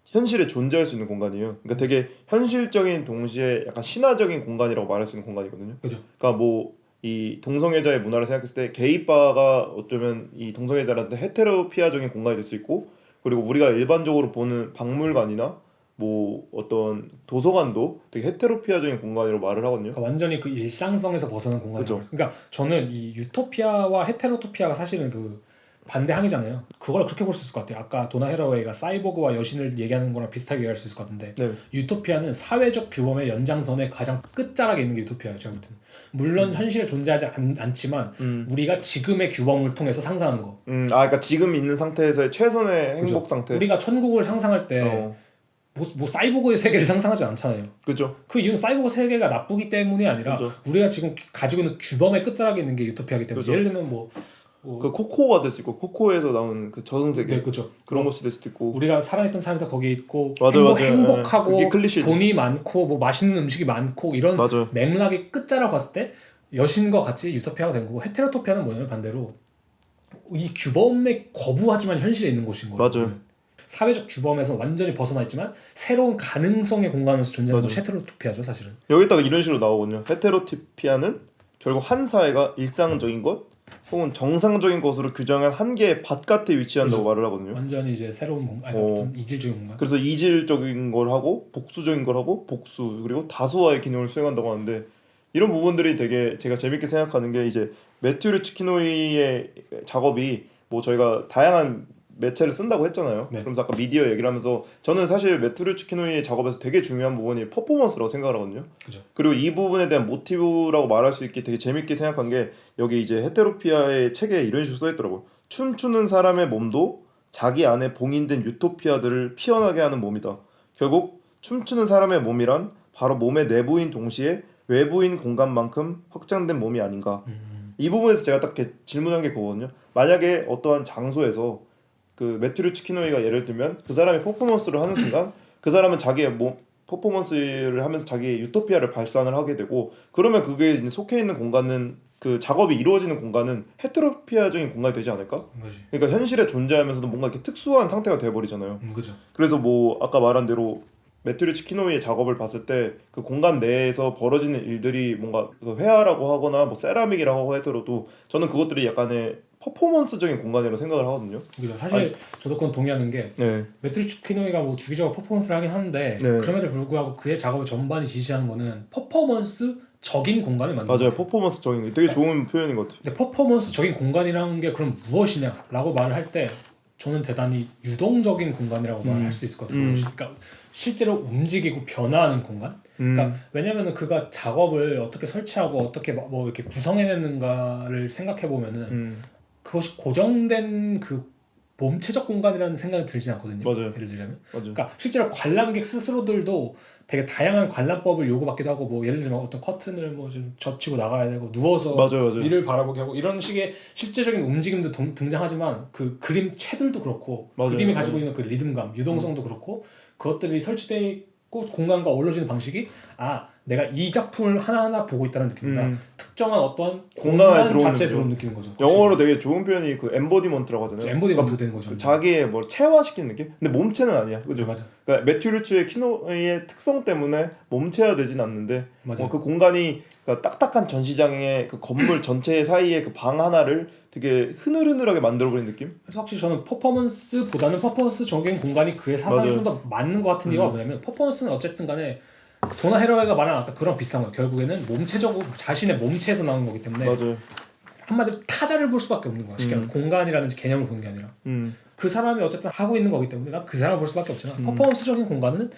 현실에 존재할 수 있는 공간이에요. 그러니까 되게 현실적인 동시에 약간 신화적인 공간이라고 말할 수 있는 공간이거든요. 그러니까 뭐 이 동성애자의 문화를 생각했을 때 게이바가 어쩌면 이 동성애자한테 헤테로피아적인 공간이 될 수 있고 그리고 우리가 일반적으로 보는 박물관이나 뭐 어떤 도서관도 되게 헤테로피아적인 공간이라고 말을 하거든요. 그러니까 완전히 그 일상성에서 벗어난 공간이죠. 그러니까 저는 이 유토피아와 헤테로토피아가 사실은 그 반대 항이잖아요. 그걸 그렇게 볼 수 있을 것 같아요. 아까 도나 헤라웨이가 사이보그와 여신을 얘기하는 거랑 비슷하게 얘기할 수 있을 것 같은데 유토피아는 사회적 규범의 연장선의 가장 끝자락에 있는 게 유토피아예요. 제가 볼 때는. 물론 현실에 존재하지 않지만 우리가 지금의 규범을 통해서 상상하는 거. 그러니까 지금 있는 상태에서의 최선의 행복 상태. 우리가 천국을 상상할 때 뭐 사이보그의 세계를 상상하지 않잖아요. 그죠. 그 이유는 사이보그 세계가 나쁘기 때문이 아니라 우리가 지금 가지고 있는 규범의 끝자락에 있는 게 유토피아이기 때문에 예를 들면 그 코코가 될 수 있고 코코에서 나오는 그 저승세계 그런 것이 될 수도 있고 우리가 살아있던 사람도 거기에 있고 행복하고 돈이 많고 뭐 맛있는 음식이 많고 이런 맥락의 끝자락 봤을 때 여신과 같이 유토피아가 된 거고 헤테로토피아는 뭐냐면 반대로 이 규범에 거부하지만 현실에 있는 곳인 거예요. 사회적 규범에서 완전히 벗어나 있지만 새로운 가능성의 공간에서 존재하는 것이 헤테로토피아죠 사실은. 여기다가 이런 식으로 나오거든요. 헤테로토피아는 결국 한 사회가 일상적인 것 혹은 정상적인 것으로 규정한 한계의 바깥에 위치한다고 말을 하거든요. 완전히 이제 새로운 공간, 이질적인 공간. 그래서 이질적인 걸 하고 복수적인 걸 하고 복수 그리고 다수화의 기능을 수행한다고 하는데 이런 부분들이 되게 제가 재밌게 생각하는 게 이제 매튜 루치키노이의 작업이 뭐 저희가 다양한 매체를 쓴다고 했잖아요. 그러면서 아까 미디어 얘기를 하면서 저는 사실 매튜 루치키노이의 작업에서 되게 중요한 부분이 퍼포먼스라고 생각을 하거든요. 그리고 이 부분에 대한 모티브라고 말할 수 있게 되게 재밌게 생각한 게 여기 이제 헤테로피아의 책에 이런 식으로 써있더라고요. 춤추는 사람의 몸도 자기 안에 봉인된 유토피아들을 피어나게 하는 몸이다. 결국 춤추는 사람의 몸이란 바로 몸의 내부인 동시에 외부인 공간만큼 확장된 몸이 아닌가. 이 부분에서 제가 딱 질문한 게 그거거든요. 만약에 어떠한 장소에서 그 매튜 루치키노이가 예를 들면 그 사람이 퍼포먼스를 하는 순간 그 사람은 자기의 퍼포먼스를 하면서 자기의 유토피아를 발산을 하게 되고 그러면 그게 속해 있는 공간은 그 작업이 이루어지는 공간은 헤테로피아적인 공간이 되지 않을까? 그러니까 현실에 존재하면서도 뭔가 이렇게 특수한 상태가 돼버리잖아요. 그래서 뭐 아까 말한 대로 매튜 루치키노이의 작업을 봤을 때 그 공간 내에서 벌어지는 일들이 뭔가 회화라고 하거나 뭐 세라믹이라고 하더라도 저는 그것들이 약간의 퍼포먼스적인 공간이라고 생각을 하거든요. 사실 저도 그건 동의하는 게 매튜 루치키노이가 뭐 주기적으로 퍼포먼스를 하긴 하는데 그럼에도 불구하고 그의 작업의 전반이 지시하는 거는 퍼포먼스적인 공간을 만드는 맞아요. 퍼포먼스적인 게 되게 좋은 표현인 것 같아요. 근데 퍼포먼스적인 공간이라는 게 그럼 무엇이냐라고 말을 할 때 저는 대단히 유동적인 공간이라고 말할 수 있을 것 같아요. 그러니까 실제로 움직이고 변화하는 공간. 그러니까 왜냐면은 그가 작업을 어떻게 설치하고 어떻게 뭐 이렇게 구성해냈는가를 생각해 보면은 그것이 고정된 그 몸체적 공간이라는 생각이 들지 않거든요. 맞아요. 예를 들자면, 맞아요. 그러니까 실제로 관람객 스스로들도 되게 다양한 관람법을 요구받기도 하고, 뭐 예를 들면 어떤 커튼을 뭐 좀 젖히고 나가야 되고 누워서 맞아요. 위를 바라보게 하고 이런 식의 실제적인 움직임도 등장하지만 그 그림체들도 그렇고 맞아요. 그림이 가지고 있는 그 리듬감, 유동성도 그렇고 그것들이 설치되어 있고 공간과 어우러지는 방식이 내가 이 작품을 하나하나 보고 있다는 느낌보다 특정한 어떤 공간 자체에 들어온 느낌인 거죠. 영어로 되게 좋은 표현이 그 엠보디먼트라고 하잖아요. 엠보디먼트 되는 거죠. 그 자기의 뭐 체화시키는 느낌? 근데 몸체는 아니야. 그죠? 맞아. 그러니까 매튜 류츠의 키노의 특성 때문에 몸체화되진 않는데 그 공간이 그러니까 딱딱한 전시장의 그 건물 전체 사이에 그 방 하나를 되게 흐느흐느하게 만들어버린 느낌? 그래서 확실히 저는 퍼포먼스보다는 퍼포먼스적인 공간이 그의 사상에 좀 더 맞는 것 같은 이유가 뭐냐면 퍼포먼스는 어쨌든 간에 도나 헤로웨가 말한 아까 그런 비슷한 거예요. 결국에는 몸체적으로 자신의 몸체에서 나오는 거기 때문에 맞아요. 한마디로 타자를 볼 수밖에 없는 거야. 쉽게 말하면 공간이라든지 개념을 보는 게 아니라 그 사람이 어쨌든 하고 있는 거기 때문에 난 그 사람을 볼 수밖에 없잖아. 퍼포먼스적인 공간은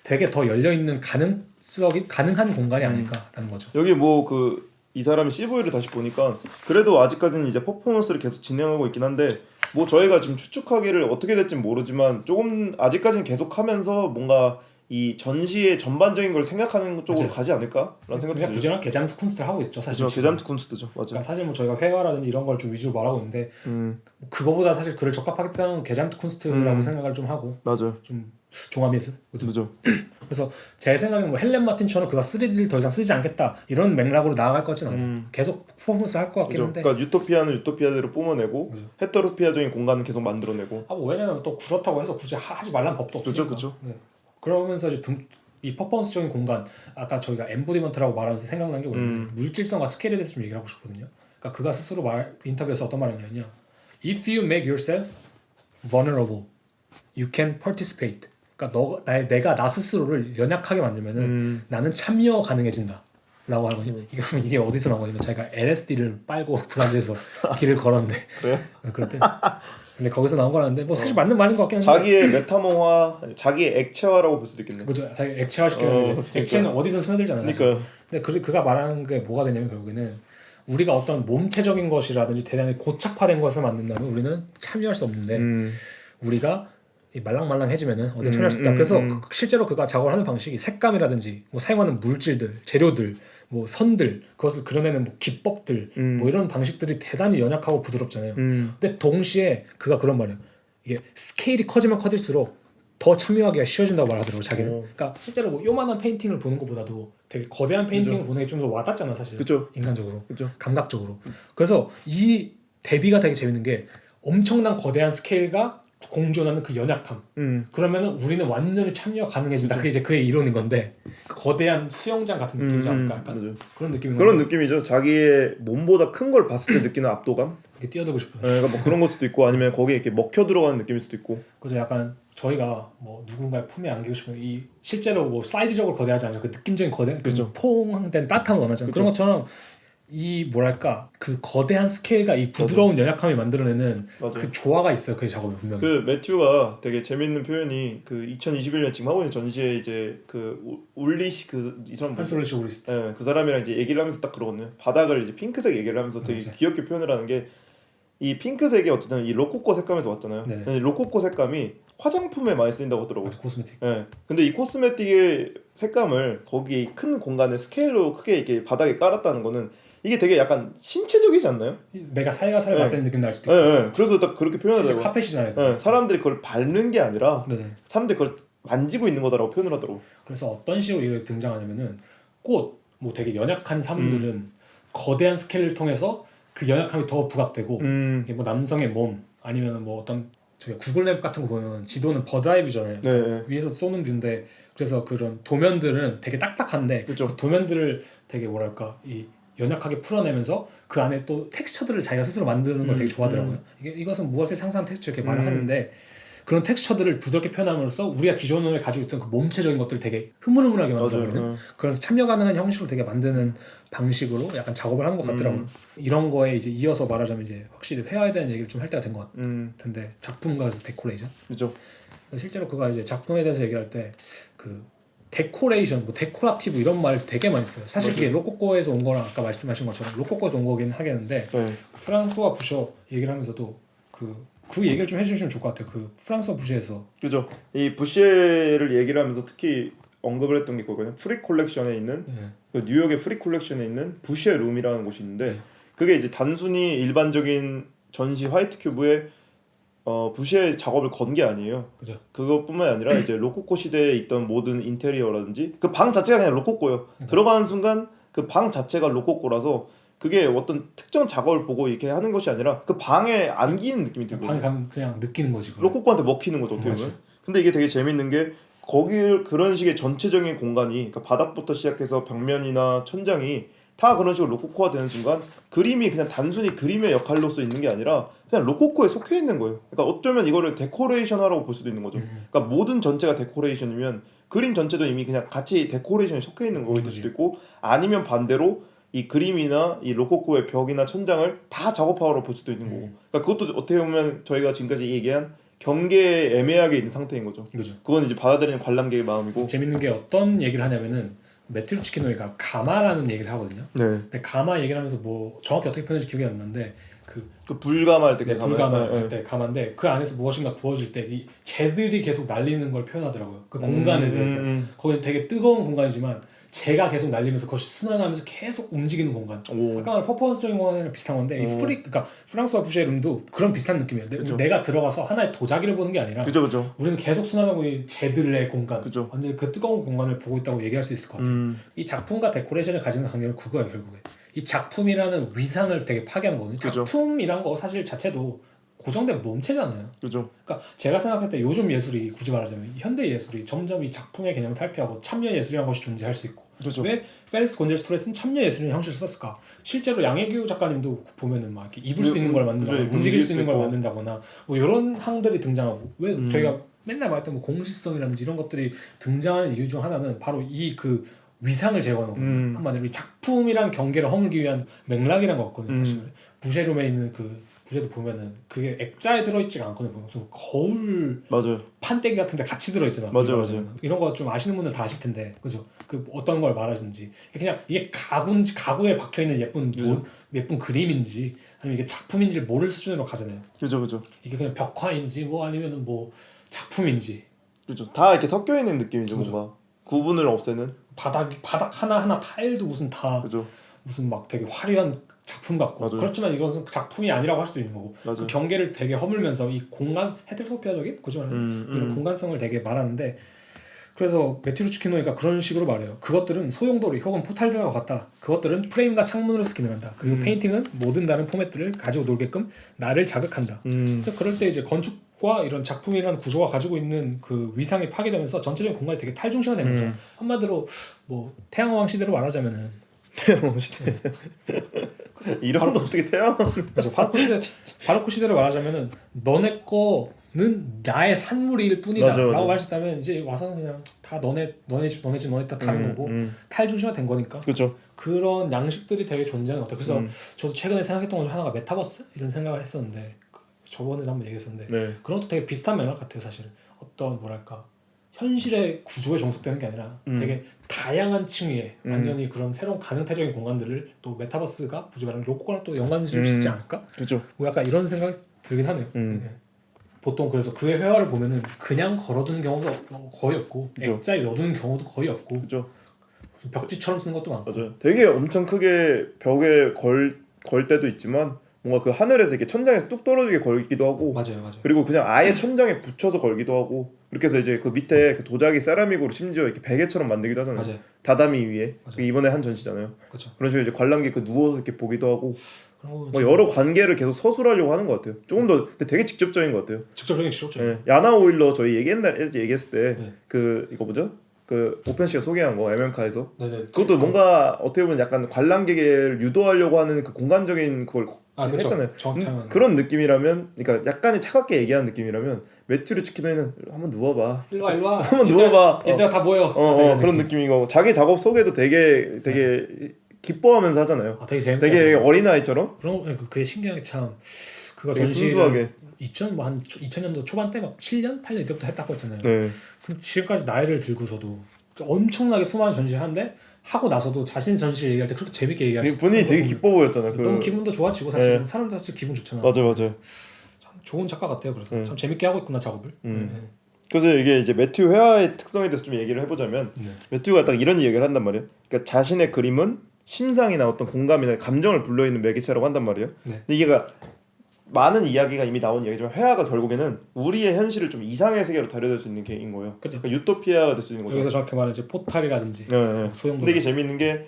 되게 더 열려있는 가능한 공간이 아닐까라는 거죠. 여기 뭐 그 이 사람이 CV를 다시 보니까 그래도 아직까지는 이제 퍼포먼스를 계속 진행하고 있긴 한데 뭐 저희가 지금 추측하기를 어떻게 될지는 모르지만 조금 아직까지는 계속하면서 뭔가 이 전시의 전반적인 걸 생각하는 쪽으로 맞아요. 가지 않을까라는 생각이 들어요. 부지런한 게잠트 쿤스트를 하고 있죠. 사실. 게잠트 쿤스트죠. 맞아요. 그러니까 사실 뭐 저희가 회화라든지 이런 걸 좀 위주로 말하고 있는데 그거보다 사실 그를 적합하게 표현하는 게잠트 쿤스트라고 생각을 좀 하고 맞아요. 좀 종합예술. 그죠. 그래서 제 생각에는 뭐 헬렌 마틴처럼 그가 3D를 더 이상 쓰지 않겠다 이런 맥락으로 나아갈 것 같진 않아요. 계속 퍼포먼스 할 것 같긴 한데. 그러니까 유토피아는 유토피아대로 뿜어내고 헤테로피아적인 공간은 계속 만들어내고. 뭐 왜냐면 또 그렇다고 해서 굳이 하지 말라는 법도 없으니까. 그죠. 네. 그러면서 이제 이 퍼포먼스적인 공간 아까 저희가 엠보디먼트라고 말하면서 생각난 게 뭐냐면 물질성과 스케일에 대해서 좀 얘기를 하고 싶거든요. 그러니까 그가 스스로 인터뷰에서 어떤 말을 했냐면요. If you make yourself vulnerable, you can participate. 그러니까 내가 나 스스로를 연약하게 만들면은 나는 참여 가능해진다. 라고 하거든요. 이게 어디서 나온 거냐면 자기가 LSD를 빨고 브라질에서 길을 걸었는데 그래요? 그랬대. 근데 거기서 나온 거라는데 뭐 사실 맞는 말인 것 같긴 한데 자기의 메타몽화, 자기의 액체화라고 볼 수도 있겠네. 그죠. 자기 액체화 시키는 액체는 어디든 스며들잖아요. 그러니까. 근데 그가 말하는 게 뭐가 되냐면 결국에는 우리가 어떤 몸체적인 것이라든지 대단히 고착화된 것을 만든다면 우리는 참여할 수 없는데 우리가 말랑말랑해지면은 어디 참여할 수 있다. 그래서 실제로 그가 작업을 하는 방식이 색감이라든지 뭐 사용하는 물질들, 재료들, 뭐 선들, 그것을 그려내는 뭐 기법들, 뭐 이런 방식들이 대단히 연약하고 부드럽잖아요. 근데 동시에 그가 그런 말이에요. 이게 스케일이 커지면 커질수록 더 참여하기가 쉬워진다고 말하더라고요. 자기는. 그러니까 실제로 뭐 요만한 페인팅을 보는 것보다도 되게 거대한 페인팅을 보는 게 좀 더 와닿잖아 사실. 그쵸. 인간적으로, 그쵸. 감각적으로. 그래서 이 대비가 되게 재밌는 게 엄청난 거대한 스케일과 공존하는 그 연약함. 그러면은 우리는 완전히 참여 가능해진다. 그게 이제 그의 이론인 건데 거대한 수영장 같은 느낌이지 않을까? 그런 느낌인 그런 느낌이죠. 자기의 몸보다 큰 걸 봤을 때 느끼는 압도감. 이렇게 뛰어들고 싶은. 그러니까 뭐 그런 걸 수도 있고 아니면 거기에 이렇게 먹혀 들어가는 느낌일 수도 있고. 그죠. 약간 저희가 뭐 누군가의 품에 안기고 싶은 이 실제로 뭐 사이즈적으로 거대하지 않죠. 그 느낌적인 거대, 그렇죠. 포옹된 따뜻함을 원하잖아요. 그런 것처럼 이 뭐랄까 그 거대한 스케일과 이 부드러운 연약함이 만들어내는 그 조화가 있어요. 그 작업에 분명히. 그 매튜가 되게 재밌는 표현이 그 2021년 지금 하고 있는 전시에 이제 그 울리시 그 이 사람 한스 울리시 오리스트. 네, 그 사람이랑 이제 얘기를 하면서 딱 그러거든요. 바닥을 이제 핑크색 얘기를 하면서 되게 맞아요. 귀엽게 표현을 하는 게 이 핑크색이 어쨌든 이 로코코 색감에서 왔잖아요. 네. 근데 로코코 색감이 화장품에 많이 쓰인다고 하더라고요. 코스메틱. 네. 근데 이 코스메틱의 색감을 거기 큰 공간에 스케일로 크게 이렇게 바닥에 깔았다는 거는 이게 되게 약간 신체적이지 않나요? 내가 살가살 맞다는 느낌 날 수도 있고. 네. 그래서 딱 그렇게 표현하더라고요. 카펫이잖아요. 네. 사람들이 그걸 밟는 게 아니라 네네. 사람들이 그걸 만지고 있는 거다라고 표현을 하더라고. 그래서 어떤 식으로 이게 등장하냐면은 꽃, 뭐 되게 연약한 사물들은 거대한 스케일을 통해서 그 연약함이 더 부각되고 이게 뭐 남성의 몸 아니면 뭐 어떤 저희 구글맵 같은 거 보면 지도는 버드아이 뷰잖아요. 네. 위에서 쏘는 뷰인데 그래서 그런 도면들은 되게 딱딱한데 그쵸. 그 도면들을 되게 뭐랄까 이 연약하게 풀어내면서 그 안에 또 텍스처들을 자기가 스스로 만드는 걸 되게 좋아하더라고요. 이것은 무엇을 상상한 텍스처 이렇게 말을 하는데 그런 텍스처들을 부드럽게 표현함으로써 우리가 기존에 가지고 있던 그 몸체적인 것들을 되게 흐물흐물하게 만들어버리는 그래서 참여 가능한 형식으로 되게 만드는 방식으로 약간 작업을 하는 것 같더라고요. 이런 거에 이제 이어서 말하자면 이제 확실히 회화에 대한 얘기를 좀 할 때가 된 것 같은데 작품과 데코레이션. 그렇죠. 실제로 그가 이제 작품에 대해서 얘기할 때 그 데코레이션, 뭐 데코라티브 이런 말 되게 많이 써요. 사실 그게 로코코에서 온 거랑 아까 말씀하신 것처럼 로코코에서 온 거긴 하겠는데 프랑스와 부셔 얘기를 하면서도 그 그 얘기를 좀 해주시면 좋을 것 같아요. 그 프랑스와 부시에서. 그죠. 이 부시에를 얘기를 하면서 특히 언급을 했던 게 그거거든요. 프리 콜렉션에 있는 네. 그 뉴욕의 프리 콜렉션에 있는 부시에 룸이라는 곳이 있는데 네. 그게 이제 단순히 일반적인 전시 화이트 큐브에 부시의 작업을 건 게 아니에요. 그죠. 그것뿐만이 아니라 이제 로코코 시대에 있던 모든 인테리어라든지 그 방 자체가 그냥 로코코예요. 들어가는 순간 그 방 자체가 로코코라서 그게 어떤 특정 작업을 보고 이렇게 하는 것이 아니라 그 방에 안기는 느낌이 들거든요. 방에 가면 그냥 느끼는 거지. 그걸. 로코코한테 먹히는 거죠 어떻게 보면. 근데 이게 되게 재밌는 게 거길 그런 식의 전체적인 공간이 그러니까 바닥부터 시작해서 벽면이나 천장이 다 그런 식으로 로코코가 되는 순간 그림이 그냥 단순히 그림의 역할로서 있는 게 아니라 그냥 로코코에 속해 있는 거예요. 그러니까 어쩌면 이거를 데코레이션하라고 볼 수도 있는 거죠. 그러니까 모든 전체가 데코레이션이면 그림 전체도 이미 그냥 같이 데코레이션에 속해 있는 거일 수도 있고 아니면 반대로 이 그림이나 이 로코코의 벽이나 천장을 다 작업하라고 볼 수도 있는 거고. 그러니까 그것도 어떻게 보면 저희가 지금까지 얘기한 경계에 애매하게 있는 상태인 거죠. 그죠. 그건 이제 받아들이는 관람객의 마음이고. 재밌는 게 어떤 얘기를 하냐면은 매튜 치키노이가 가마라는 얘기를 하거든요. 네. 근데 가마 얘기를 하면서 뭐 정확히 어떻게 표현할지 기억이 안 나는데 그 불감할 때 네, 가마요? 불감할 때 가마인데 그 안에서 무엇인가 구워질 때 이 재들이 계속 날리는 걸 표현하더라고요. 그 공간에 대해서. 거기 되게 뜨거운 공간이지만 재가 계속 날리면서 그것이 순환하면서 계속 움직이는 공간. 오. 아까 말한 퍼포먼스적인 공간이랑 비슷한 건데 이 그러니까 프랑스와 부시의 룸도 그런 비슷한 느낌이에요. 내가 들어가서 하나의 도자기를 보는 게 아니라 그죠. 우리는 계속 순환하고 이 재들의 공간, 그죠. 완전히 그 뜨거운 공간을 보고 있다고 얘기할 수 있을 것 같아요. 이 작품과 데코레이션을 가지는 관계는 그거예요 결국에. 이 작품이라는 위상을 되게 파괴하는 거거든요. 그죠. 작품이란 거 사실 자체도 고정된 몸체잖아요. 그죠. 그러니까 제가 생각할 때 요즘 예술이 굳이 말하자면 현대 예술이 점점 이 작품의 개념을 탈피하고 참여 예술이라는 것이 존재할 수 있고 그죠. 왜 펠릭스 곤잘레스 토레스는 참여 예술이라는 형식을 썼을까? 실제로 양혜교 작가님도 보면은 막 이렇게 입을 수 있는 걸 만든다거나 그죠. 움직일 수 있는 걸 만든다거나 뭐 이런 항들이 등장하고 왜 저희가 맨날 말했던 뭐 공시성이라든지 이런 것들이 등장하는 이유 중 하나는 바로 이 그 위상을 제거하는 거거든요. 한마디로 이 작품이란 경계를 허물기 위한 맥락이란 거거든요. 사실 부쉐룸에 있는 그 부제도 보면은 그게 액자에 들어있지가 않거든요. 무슨 거울 맞아요. 판때기 같은데 같이 들어있잖아. 맞아요. 이런 거 좀 아시는 분들 다 아실 텐데, 그죠? 그 어떤 걸 말하는지 그냥 이게 가구인지 가구에 박혀 있는 예쁜 예쁜 그림인지 아니면 이게 작품인지 모를 수준으로 가잖아요. 그죠. 이게 그냥 벽화인지 뭐 아니면은 뭐 작품인지. 그죠. 다 이렇게 섞여 있는 느낌이죠. 그죠. 뭔가 구분을 없애는. 바닥 하나 타일도 무슨 다 그죠. 무슨 막 되게 화려한 작품 같고 맞아요. 그렇지만 이것은 작품이 아니라고 할 수도 있는 거고 맞아요. 그 경계를 되게 허물면서 이 공간 헤테로토피아적인 그죠 이런 공간성을 되게 말하는데 그래서 매튜 치키노이가 그런 식으로 말해요. 그것들은 소용돌이 혹은 포탈들과 같다. 그것들은 프레임과 창문으로서 기능한다. 그리고 페인팅은 모든 다른 포맷들을 가지고 놀게끔 나를 자극한다. 그래서 그럴 때 이제 건축과 이런 작품이라는 구조가 가지고 있는 그 위상이 파괴되면서 전체적인 공간이 되게 탈중시가 되는 거죠. 한마디로 뭐 태양왕 시대로 말하자면은 태양 시대. 이런 거 어떻게 태양? 그래서 바로크 시대로 말하자면은 너네 거는 나의 산물일 뿐이다라고 할 수 있다면 이제 와서는 그냥 다 너네 집 다 다른 거고 탈중시가 된 거니까. 그렇죠. 그런 양식들이 되게 존재하는 것 같아요. 그래서 저도 최근에 생각했던 것 중 하나가 메타버스 이런 생각을 했었는데 저번에도 한번 얘기했었는데 그런 것도 되게 비슷한 맥락 같아요. 사실은 어떤 뭐랄까 현실의 구조에 종속되는 게 아니라 되게 다양한 층위에 완전히 그런 새로운 가능태적인 공간들을 또 메타버스가 굳이 말하면 로코랑 또 연관지을 수 있지 않을까? 그죠. 뭐 약간 이런 생각이 들긴 하네요. 네. 보통 그래서 그의 회화를 보면은 그냥 걸어두는 경우도 거의 없고 그죠. 액자에 넣어두는 경우도 거의 없고 그죠. 벽지처럼 쓰는 것도 많고 맞아요. 되게 엄청 크게 벽에 걸 때도 있지만 뭔가 그 하늘에서 이렇게 천장에서 뚝 떨어지게 걸기도 하고 맞아요. 그리고 그냥 아예 천장에 붙여서 걸기도 하고 이렇게 해서 이제 그 밑에 그 도자기 세라믹으로 심지어 이렇게 베개처럼 만들기도 하잖아요. 맞아요. 다다미 위에 이번에 한 전시잖아요. 그렇죠. 그런 식으로 이제 관람객 그 누워서 이렇게 보기도 하고 뭐 여러 관계를 계속 서술하려고 하는 것 같아요. 조금 더 근데 되게 직접적인 것 같아요. 직접적인 네. 야나 오일러 저희 얘기했을 때 네. 그 이거 뭐죠? 그 오펜 씨가 소개한 거 에멘카에서 네네. 그것도 뭔가 어떻게 보면 약간 관람객을 유도하려고 하는 그 공간적인 그걸 했잖아요. 그런 느낌이라면, 그러니까 약간의 차갑게 얘기하는 느낌이라면 매튜 치키노이는 한번 누워봐. 일로 와. 한번 누워봐. 얘들아 다 모여. 그런 느낌이고 자기 작업 속에도 되게 기뻐하면서 하잖아요. 되게 재밌다. 되게 어린아이처럼. 그런 거 그게 신기하게 참 그거 되게 전시를 순수하게. 2000년도 초반 때 막 7년, 8년 이때부터 했다고 했잖아요. 네. 그럼 지금까지 나이를 들고서도 엄청나게 수많은 전시를 하는데 하고 나서도 자신 전시를 얘기할 때 그렇게 재밌게 얘기할 수 분위기 되게 기뻐 보였잖아요. 너무 기분도 좋아지고 사실은 사람 자체 기분 좋잖아. 맞아요. 참 좋은 작가 같아요. 그래서 참 재밌게 하고 있구나 작업을. 그래서 이게 이제 매튜 회화의 특성에 대해서 좀 얘기를 해보자면 매튜가 딱 이런 얘기를 한단 말이에요. 그러니까 자신의 그림은 심상이나 어떤 공감이나 감정을 불러일으키는 매개체라고 한단 말이에요. 근데 이게 많은 이야기가 이미 나온 얘기지만 회화가 결국에는 우리의 현실을 좀 이상의 세계로 다려줄 수 있는 계인 거예요. 그러니까 유토피아가 될 수 있는 거죠. 여기서 저렇게 말하는 이제 포탈이라든지 소형. 근데 이게 재밌는 게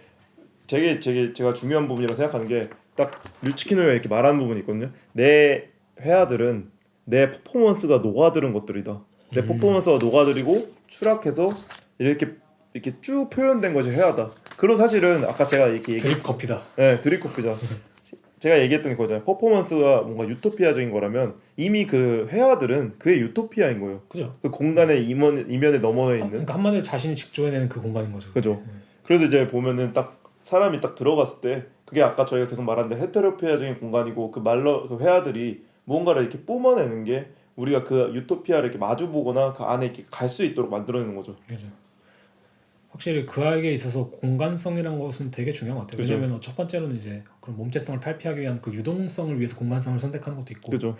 제가 중요한 부분이라고 생각하는 게 딱 류치키노가 이렇게 말하는 부분이 있거든요. 내 회화들은 내 퍼포먼스가 녹아들은 것들이다. 내 퍼포먼스가 녹아들이고 추락해서 이렇게 쭉 표현된 것이 회화다. 그런 사실은 아까 제가 이렇게 드립 커피다. 네, 드립 커피다. 제가 얘기했던 게 그거잖아요. 퍼포먼스가 뭔가 유토피아적인 거라면 이미 그 회화들은 그의 유토피아인 거예요. 그죠. 그 공간의 이면에 넘어져 있는. 그러니까 한마디로 자신이 직조해내는 그 공간인 거죠. 그죠. 그래서 이제 보면은 딱 사람이 딱 들어갔을 때 그게 아까 저희가 계속 말한 헤테로피아적인 공간이고 그 회화들이 무언가를 이렇게 뿜어내는 게 우리가 그 유토피아를 이렇게 마주보거나 그 안에 이렇게 갈 수 있도록 만들어내는 거죠. 그죠. 확실히 그에게 있어서 공간성이란 것은 되게 중요한 것 같아요. 그죠. 왜냐면 첫 번째로는 이제 그런 몸체성을 탈피하기 위한 그 유동성을 위해서 공간성을 선택하는 것도 있고, 그죠.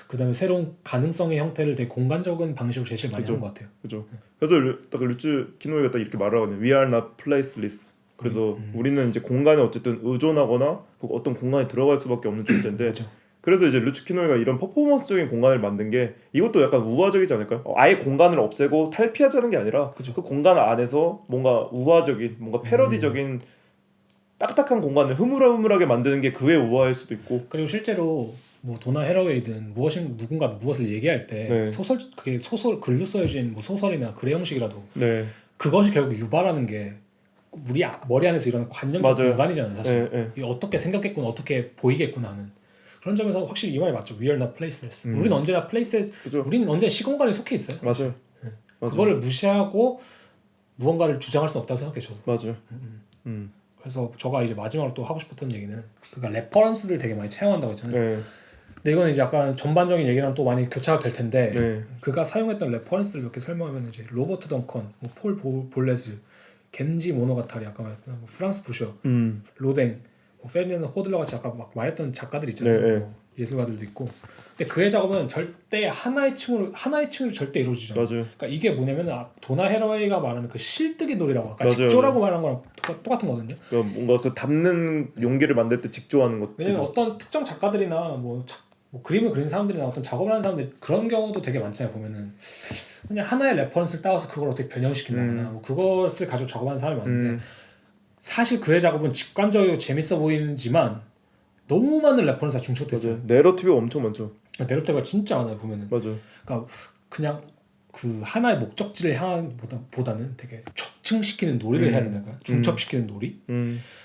그다음에 새로운 가능성의 형태를 되게 공간적인 방식으로 제시를 많이 하는 것 같아요. 그죠. 그래서 딱 류츠키노이가 딱 이렇게 말을 하거든요. We are not placeless. 그래서 우리는 이제 공간에 어쨌든 의존하거나 어떤 공간에 들어갈 수밖에 없는 존재인데. 그렇죠. 그래서 이제 류츠키노이가 이런 퍼포먼스적인 공간을 만든 게 이것도 약간 우화적이지 않을까요? 아예 공간을 없애고 탈피하자는 게 아니라 그죠. 그 공간 안에서 뭔가 우화적인, 뭔가 패러디적인 딱딱한 공간을 흐물흐물하게 만드는 게 그의 우화일 수도 있고. 그리고 실제로 뭐 도나 헤러웨이든 누군가 무엇을 얘기할 때 그게 소설 글로 써진 뭐 소설이나 글의 형식이라도 그것이 결국 유발하는 게 우리 머리 안에서 일어나는 관념적 공간이잖아요. 사실 이게 어떻게 생각했구나, 어떻게 보이겠구나 하는 그런 점에서 확실히 이 말이 맞죠. We are not placeless. 우리는 언제나 우리는 언제나 시공간에 속해 있어요. 맞아요. 그거를 무시하고 무언가를 주장할 수 없다고 생각해요. 저도. 맞아요. 그래서 제가 이제 마지막으로 또 하고 싶었던 얘기는 그러니까 레퍼런스를 되게 많이 채용한다고 했잖아요. 근데 이거는 이제 약간 전반적인 얘기랑 또 많이 교차가 될 텐데 그가 사용했던 레퍼런스를 몇 개 설명하면 이제 로버트 덩컨, 뭐 폴 볼레즈, 겐지 모노가타리 아까 말했던 뭐 프랑스 부셔, 로댕, 뭐 페르디난드 호들러 같이 아까 막 말했던 작가들 있잖아요. 뭐 예술가들도 있고. 근데 그의 작업은 절대 하나의 층으로 절대 이루어지지 않아요. 그러니까 이게 뭐냐면 도나 헤러웨이가 말하는 그 실뜨기 놀이라고 아까 직조라고 말한 거랑 똑같은 거거든요. 그러니까 뭔가 그 담는 용기를 만들 때 직조하는 것. 왜냐면 어떤 특정 작가들이나 뭐 그림을 그리는 사람들이나 어떤 작업을 하는 사람들 그런 경우도 되게 많잖아요. 보면은 그냥 하나의 레퍼런스를 따와서 그걸 어떻게 변형시킨다거나 뭐 그것을 가지고 작업하는 사람이 많은데 사실 그의 작업은 직관적이고 재밌어 보이지만 너무 많은 레퍼런스가 중첩돼 있어요. 내러티브가 엄청 많죠. 내러티브가 진짜 많아요. 보면은. 맞아요. 그러니까 그냥 그 하나의 목적지를 향한 보다는 되게 촉증시키는 놀이를 해야 된다. 중첩시키는 놀이.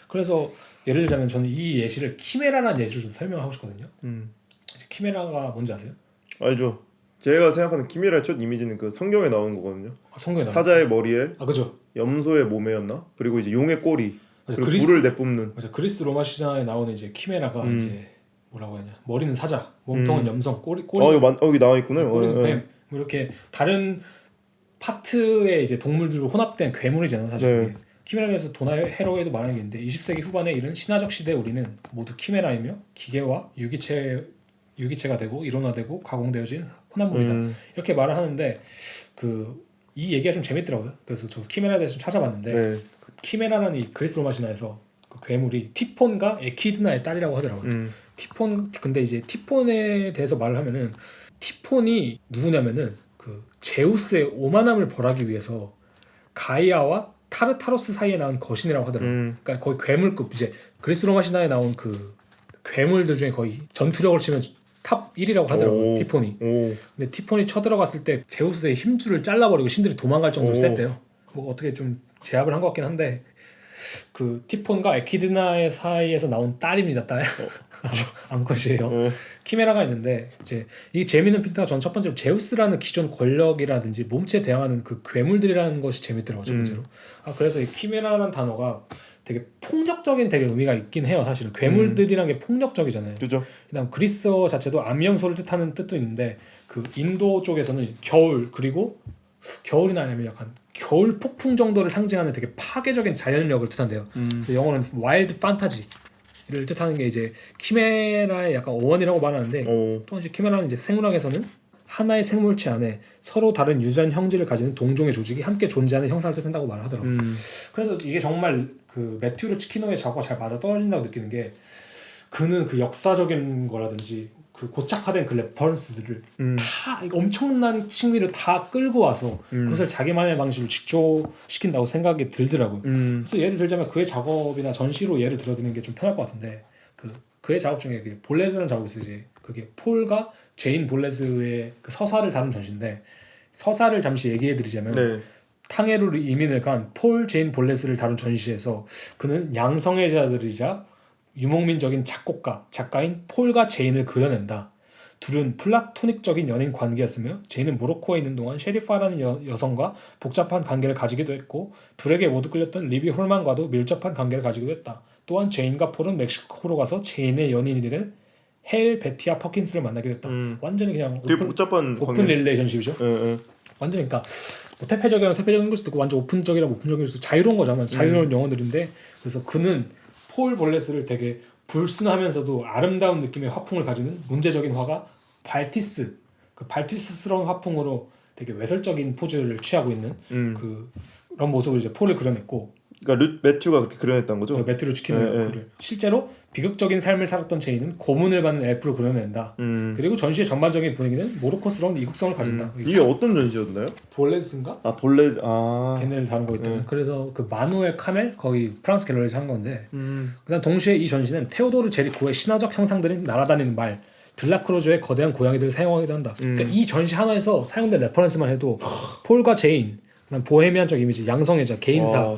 그래서 예를 들자면 저는 이 예시를 키메라라는 예시를 좀 설명하고 싶거든요. 키메라가 뭔지 아세요? 알죠. 제가 생각하는 키메라의 첫 이미지는 그 성경에 나오는 거거든요. 성경에 사자의 머리에, 그죠. 염소의 몸에였나? 그리고 이제 용의 꼬리, 맞아, 그리고 불을 내뿜는. 맞아, 그리스 로마 신화에 나오는 이제 키메라가 이제 뭐라고 하냐? 머리는 사자, 몸통은 염성, 꼬리. 여기 나와 있구나. 꼬리는 뱀. 뭐 이렇게 다른 파트의 이제 동물들로 혼합된 괴물이잖아요, 사실. 키메라에서 도나 헤러웨이도 말하는 게 있는데 20세기 후반에 이른 신화적 시대에 우리는 모두 키메라이며 기계와 유기체가 되고 일원화되고 가공되어진 혼합물이다. 이렇게 말을 하는데 이 얘기가 좀 재밌더라고요. 그래서 저 키메라에 대해서 좀 찾아봤는데 그 키메라라는 이 그리스 로마 신화에서 그 괴물이 티폰과 에키드나의 딸이라고 하더라고요. 티폰 근데 이제 티폰에 대해서 말을 하면은 티폰이 누구냐면은 그 제우스의 오만함을 벌하기 위해서 가이아와 타르타로스 사이에 나온 거신이라고 하더라고요. 그러니까 거의 괴물급 이제 그리스 로마 신화에 나온 그 괴물들 중에 거의 전투력을 치면 탑 1이라고 하더라고요. 티폰이. 근데 티폰이 쳐들어갔을 때 제우스의 힘줄을 잘라버리고 신들이 도망갈 정도로 셌대요. 뭐 어떻게 좀 제압을 한 것 같긴 한데 그 티폰과 에키드나의 사이에서 나온 딸입니다. 딸. 암컷이에요. 키메라가 있는데 이제 이게 재미있는 핀트가 전 첫 번째로 제우스라는 기존 권력이라든지 몸체에 대항하는 그 괴물들이라는 것이 재밌더라고요. 첫 번째로. 그래서 이 키메라라는 단어가 되게 폭력적인 되게 의미가 있긴 해요. 사실은 괴물들이란 게 폭력적이잖아요. 그죠. 그다음 그리스어 자체도 암염소를 뜻하는 뜻도 있는데 그 인도 쪽에서는 겨울 그리고 겨울이나 아니면 약간 겨울 폭풍 정도를 상징하는 되게 파괴적인 자연력을 뜻한대요. 그래서 영어는 와일드 판타지 뜻하는 게 이제 키메라의 약간 어원이라고 말하는데 또 이제 키메라는 이제 생물학에서는 하나의 생물체 안에 서로 다른 유전 형질을 가지는 동종의 조직이 함께 존재하는 형상을 뜻한다고 말을 하더라고요. 그래서 이게 정말 그 매튜 루치키노의 작화가 잘 맞아 떨어진다고 느끼는 게 그는 그 역사적인 거라든지 그 고착화된 그 레퍼런스들을 다 엄청난 층위를 다 끌고 와서 그것을 자기만의 방식으로 직조시킨다고 생각이 들더라고요. 그래서 예를 들자면 그의 작업이나 전시로 예를 들어드리는 게 좀 편할 것 같은데 그의 작업 중에 그 볼레즈라는 작업이 있어요. 이제 그게 폴과 제인 볼레즈의 그 서사를 다룬 전시인데 서사를 잠시 얘기해드리자면 탕헤루 이민을 간 폴 제인 볼레스를 다룬 전시에서 그는 양성애자들이자 유목민적인 작가인 폴과 제인을 그려낸다. 둘은 플라토닉적인 연인 관계였으며 제인은 모로코에 있는 동안 셰리파라는 여성과 복잡한 관계를 가지기도 했고 둘에게 모두 끌렸던 리비 홀만과도 밀접한 관계를 가지기도 했다. 또한 제인과 폴은 멕시코로 가서 제인의 연인이 된 헬 베티아 퍼킨스를 만나기도 했다. 완전히 그냥 되게 복잡한 오픈 릴레이션십이죠. 완전히 그러니까 뭐 태폐적인 걸 수도 있고 완전 오픈적이라면 오픈적일 수도 있고 자유로운 거잖아. 자유로운 영어들인데 그래서 그는 폴 볼레스를 되게 불순하면서도 아름다운 느낌의 화풍을 가지는 문제적인 화가 발티스, 그 발티스스러운 화풍으로 되게 외설적인 포즈를 취하고 있는 그런 모습을 이제 폴을 그려냈고, 그러니까 매튜가 그렇게 그려냈던 거죠? 매튜 루치키노의 글을 실제로 비극적인 삶을 살았던 제인은 고문을 받는 엘프로 그려낸다. 그리고 전시의 전반적인 분위기는 모로코스러운 이국성을 가진다. 이게 어떤 전시였나요? 볼레스인가? 볼레즈. 걔네를 다룬 거 있다면. 그래서 그 마누엘 카멜 거기 프랑스 갤러리에서 한 건데. 그다음 동시에 이 전시는 테오도르 제리코의 신화적 형상들이 날아다니는 말, 들라크로즈의 거대한 고양이들을 사용하기도 한다. 그러니까 이 전시 하나에서 사용된 레퍼런스만 해도 폴과 제인, 보헤미안적 이미지, 양성애자, 개인사,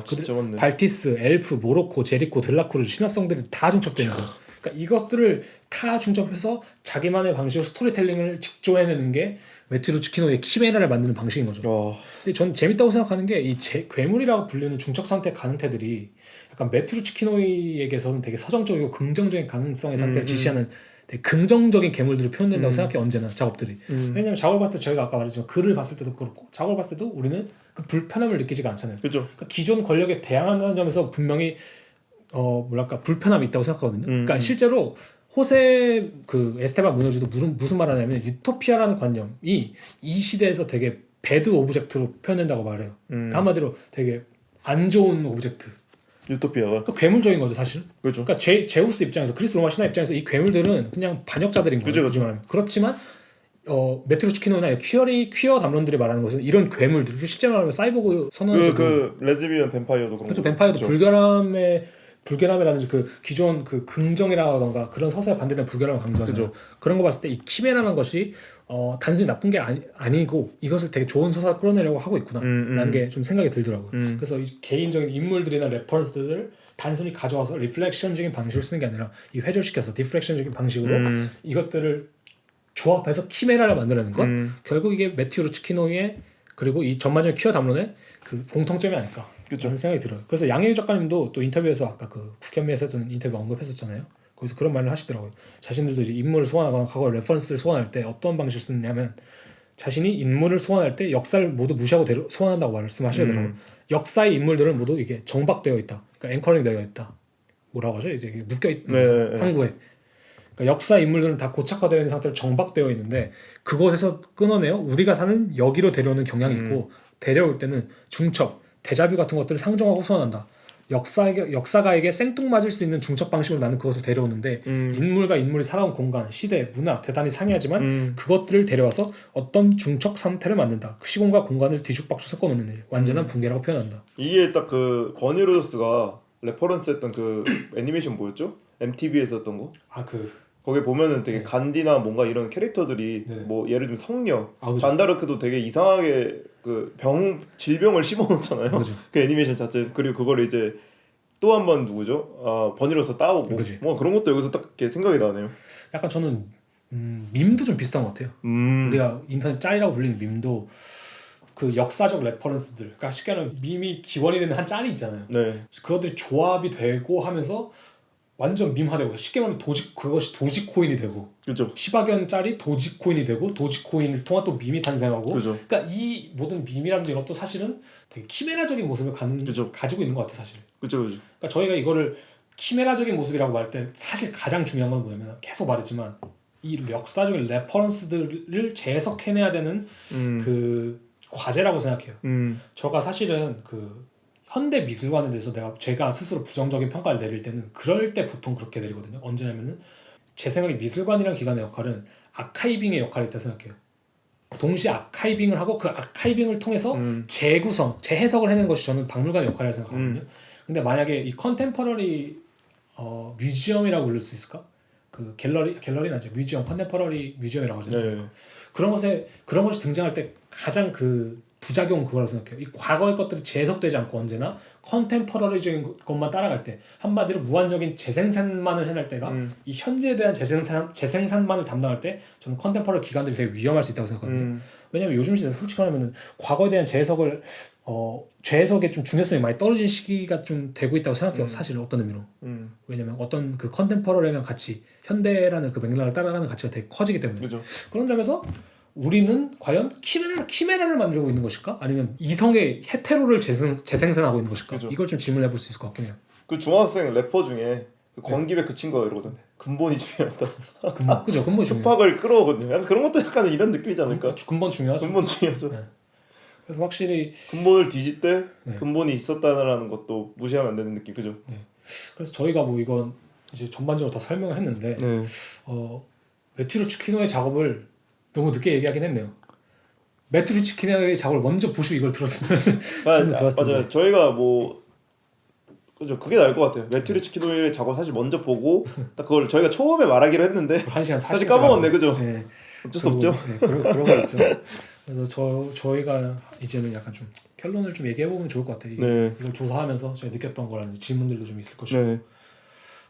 발티스, 엘프, 모로코, 제리코, 들라크루즈 신화성들이 다 중첩되는 거예요. 그러니까 이것들을 다 중첩해서 자기만의 방식으로 스토리텔링을 직조해내는 게 매튜 루치키노의 키메라를 만드는 방식인 거죠. 근데 전 재밌다고 생각하는 게 이 괴물이라고 불리는 중첩 상태 가능태들이 약간 매튜 루치키노에게서는 되게 서정적이고 긍정적인 가능성의 상태를 지시하는 되게 긍정적인 괴물들을 표현된다고 생각해. 언제나 작업들이. 왜냐면 작업을 봤을 때 저희가 아까 말했지만 글을 봤을 때도 그렇고 작업을 봤을 때도 우리는 그 불편함을 느끼지가 않잖아요. 그러니까 기존 권력에 대항한다는 점에서 분명히 뭐랄까 불편함이 있다고 생각하거든요. 그러니까 실제로 호세 그 에스테반 무녀지도 무슨 말하냐면 유토피아라는 관념이 이 시대에서 되게 배드 오브젝트로 표현된다고 말해요. 그러니까 한마디로 되게 안 좋은 오브젝트. 유토피아가 그러니까 괴물적인 거죠 사실. 그렇죠. 그러니까 제우스 입장에서 그리스 로마 신화 입장에서 이 괴물들은 그냥 반역자들인 거예요. 그렇죠. 그렇지만 매튜 루치키노나 퀴어 담론들이 말하는 것은 이런 괴물들, 실제 말하면 사이보그 선언에서도 그 레즈비언 뱀파이어도 그런 거죠. 뱀파이어도 불결함이라든지 그 기존 그 긍정이라던가 그런 서사에 반대되는 불결함을 강조하잖아요. 그런 거 봤을 때 이 키메라는 것이 단순히 나쁜 게 아니고 이것을 되게 좋은 서사를 끌어내려고 하고 있구나라는 게 좀 생각이 들더라고요. 그래서 이 개인적인 인물들이나 레퍼런스들을 단순히 가져와서 리플렉션적인 방식으로 쓰는 게 아니라 이 회절시켜서 디프렉션적인 방식으로 이것들을 조합해서 키메라를 만들어내는 것, 결국 이게 매튜 루치키노의 그리고 이 전반적인 퀴어 담론의 그 공통점이 아닐까 그런 생각이 들어요. 그래서 양혜유 작가님도 또 인터뷰에서 아까 그 국현미에서 했던 인터뷰 언급했었잖아요. 거기서 그런 말을 하시더라고요. 자신들도 이제 인물을 소환하거나 과거 레퍼런스를 소환할 때 어떤 방식을 쓰느냐면 자신이 인물을 소환할 때 역사를 모두 무시하고 소환한다고 말씀하시더라고요. 역사의 인물들은 모두 이게 정박되어 있다. 그러니까 앵커링 되어 있다. 뭐라고 하죠? 이제 묶여 있는 항구에. 그러니까 역사 인물들은 다 고착화되어 있는 상태로 정박되어 있는데 그곳에서 끊어내어 우리가 사는 여기로 데려오는 경향이 있고 데려올 때는 중첩, 데자뷰 같은 것들을 상정하고 소환한다. 역사가에게 생뚱맞을 수 있는 중첩 방식으로 나는 그것을 데려오는데 인물과 인물이 살아온 공간, 시대, 문화 대단히 상이하지만 그것들을 데려와서 어떤 중첩 상태를 만든다. 시공과 공간을 뒤죽박죽 섞어놓는 일, 완전한 붕괴라고 표현한다. 이게 딱 그 버니 로저스가 레퍼런스했던 그 애니메이션 뭐였죠? MTV에서 했던 거? 거기 보면은 되게 간디나 뭔가 이런 캐릭터들이 뭐 예를 들면 성녀, 잔다르크도 되게 이상하게 그 질병을 심어놓잖아요. 그 애니메이션 자체에서. 그리고 그거를 이제 또 한 번 누구죠? 버니로서 따오고 뭐 그런 것도 여기서 딱 이렇게 생각이 나네요. 약간 저는 밈도 좀 비슷한 것 같아요. 우리가 인터넷 짤이라고 불리는 밈도 그 역사적 레퍼런스들, 그러니까 쉽게 말하면 밈이 기원이 되는 한 짤이 있잖아요. 그것들이 조합이 되고 하면서 완전 밈화되고 쉽게 말하면 그것이 도지코인이 되고 시바견 짤이 도지코인이 되고 도지코인을 통한 또 밈이 탄생하고 그러니까 이 모든 밈이라는 것도 사실은 되게 키메라적인 모습을 가지고 있는 것 같아요 사실. 그러니까 저희가 이거를 키메라적인 모습이라고 말할 때 사실 가장 중요한 건 뭐냐면 계속 말했지만 이 역사적인 레퍼런스들을 재해석해내야 되는 그 과제라고 생각해요. 제가 사실은 그 현대 미술관에 대해서 제가 스스로 부정적인 평가를 내릴 때는 그럴 때 보통 그렇게 내리거든요. 언제냐면은 제 생각에 미술관이라는 기관의 역할은 아카이빙의 역할이 있다고 생각해요. 동시에 아카이빙을 하고 그 아카이빙을 통해서 재구성, 재해석을 해내는 것이 저는 박물관의 역할이라고 생각하거든요. 근데 만약에 이 컨템퍼러리 뮤지엄이라고 부를 수 있을까? 그 갤러리는 아니죠. 뮤지엄, 컨템퍼러리 뮤지엄이라고 하잖아요. 네. 그런 것이 등장할 때 가장 그 부작용은 그거라고 생각해요. 이 과거의 것들이 재해석되지 않고 언제나 컨템퍼러리적인 것만 따라갈 때, 한마디로 무한적인 재생산만을 해낼 때가 이 현재에 대한 재생산만을 담당할 때 저는 컨템퍼러리 기관들이 되게 위험할 수 있다고 생각하거든요. 왜냐면 요즘 시대 솔직히 말하면 과거에 대한 재해석의 좀 중요성이 많이 떨어진 시기가 좀 되고 있다고 생각해요. 사실 어떤 의미로. 왜냐면 어떤 그 컨템퍼러리라는 가치, 현대라는 그 맥락을 따라가는 가치가 되게 커지기 때문에. 그죠. 그런 점에서 우리는 과연 키메라를 만들고 있는 것일까? 아니면 이성의 헤테로를 재생산하고 있는 것일까? 그죠. 이걸 좀 질문해 볼 수 있을 것 같긴 해요. 그 중학생 래퍼 중에 그 권기백 그 친구가 이러거든요. 근본이 중요하다. 그죠. 근본이 중요해요. 힙합을 끌어오거든요. 약간 그런 것도 약간 이런 느낌이지 않을까? 근본 중요하죠. 근본 중요하죠. 네. 그래서 확실히 근본을 뒤질 때 네. 근본이 있었다는 것도 무시하면 안 되는 느낌, 그죠? 네. 그래서 저희가 뭐 이건 이제 전반적으로 다 설명을 했는데 매튜 치키노의 작업을 너무 늦게 얘기하긴 했네요. 매튜 치키노의 작업을 먼저 보시고 이걸 들었으면 좀 더 좋았을 텐데. 맞아요. 저희가 뭐 그죠, 그게 나을 것 같아요. 매튜 치키노의 작업 사실 먼저 보고 딱 그걸 저희가 처음에 말하기로 했는데 1시간 40분 사실 까먹었네, 그죠? 네. 어쩔 수 없죠. 네, 그런 거 있죠. 그래서 저희가 이제는 약간 좀 결론을 좀 얘기해 보면 좋을 것 같아요. 네. 이걸 조사하면서 제가 느꼈던 거라는 질문들도 좀 있을 것이고. 네.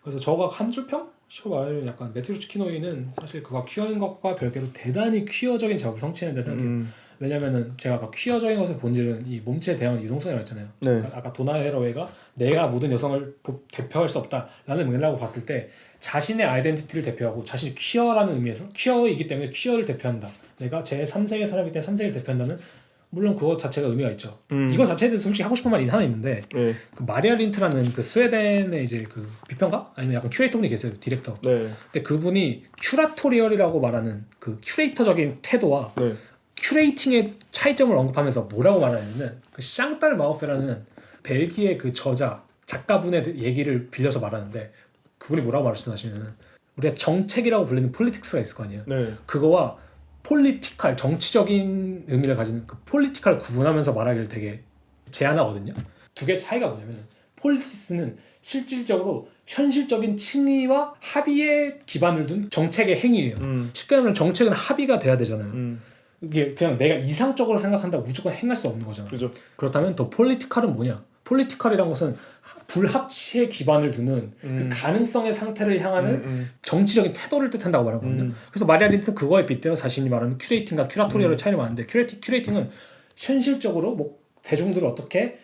그래서 저가 한 줄평? 식으로 말하면 약간 매튜 치키노이는 사실 그가 퀴어인 것과 별개로 대단히 퀴어적인 작업을 성취했는데 생각해요. 왜냐면은 제가 아까 퀴어적인 것의 본질은 이 몸체에 대한 이동성이라고 했잖아요. 네. 그러니까 아까 도나 헤러웨이가 내가 모든 여성을 대표할 수 없다라는 맥락으로 봤을 때 자신의 아이덴티티를 대표하고 자신이 퀴어라는 의미에서 퀴어이기 때문에 퀴어를 대표한다. 내가 제 3세의 사람이기 때문에 3세를 대표한다는, 물론 그것 자체가 의미가 있죠. 이거 자체에 대해서 솔직히 하고 싶은 말이 하나 있는데 네. 그 마리아 린트라는 그 스웨덴의 이제 그 비평가 아니면 약간 큐레이터분이 계세요. 디렉터. 네. 근데 그분이 큐라토리얼이라고 말하는 그 큐레이터적인 태도와 네. 큐레이팅의 차이점을 언급하면서 뭐라고 말하냐면 그 샹딸 마우페라는 벨기에 그 작가분의 얘기를 빌려서 말하는데, 그분이 뭐라고 말씀하시냐면 우리가 정책이라고 불리는 폴리틱스가 있을 거 아니에요. 네. 그거와 폴리티칼, 정치적인 의미를 가지는 그 폴리티칼을 구분하면서 말하기를 되게 제안하거든요. 두 개의 차이가 뭐냐면 폴리티스는 실질적으로 현실적인 칭의와 합의에 기반을 둔 정책의 행위예요. 쉽게 말하면 정책은 합의가 돼야 되잖아요. 이게 그냥 내가 이상적으로 생각한다고 무조건 행할 수 없는 거잖아요. 그죠. 그렇다면 더 폴리티칼은 뭐냐? 폴리티칼이란 것은 불합치에 기반을 두는 그 가능성의 상태를 향하는 정치적인 태도를 뜻한다고 말하거든요. 그래서 마리아 린트는 그거에 빗대어 자신이 말하는 큐레이팅과 큐라토리얼의 차이를 말하는데, 큐레이팅은 현실적으로 뭐 대중들을 어떻게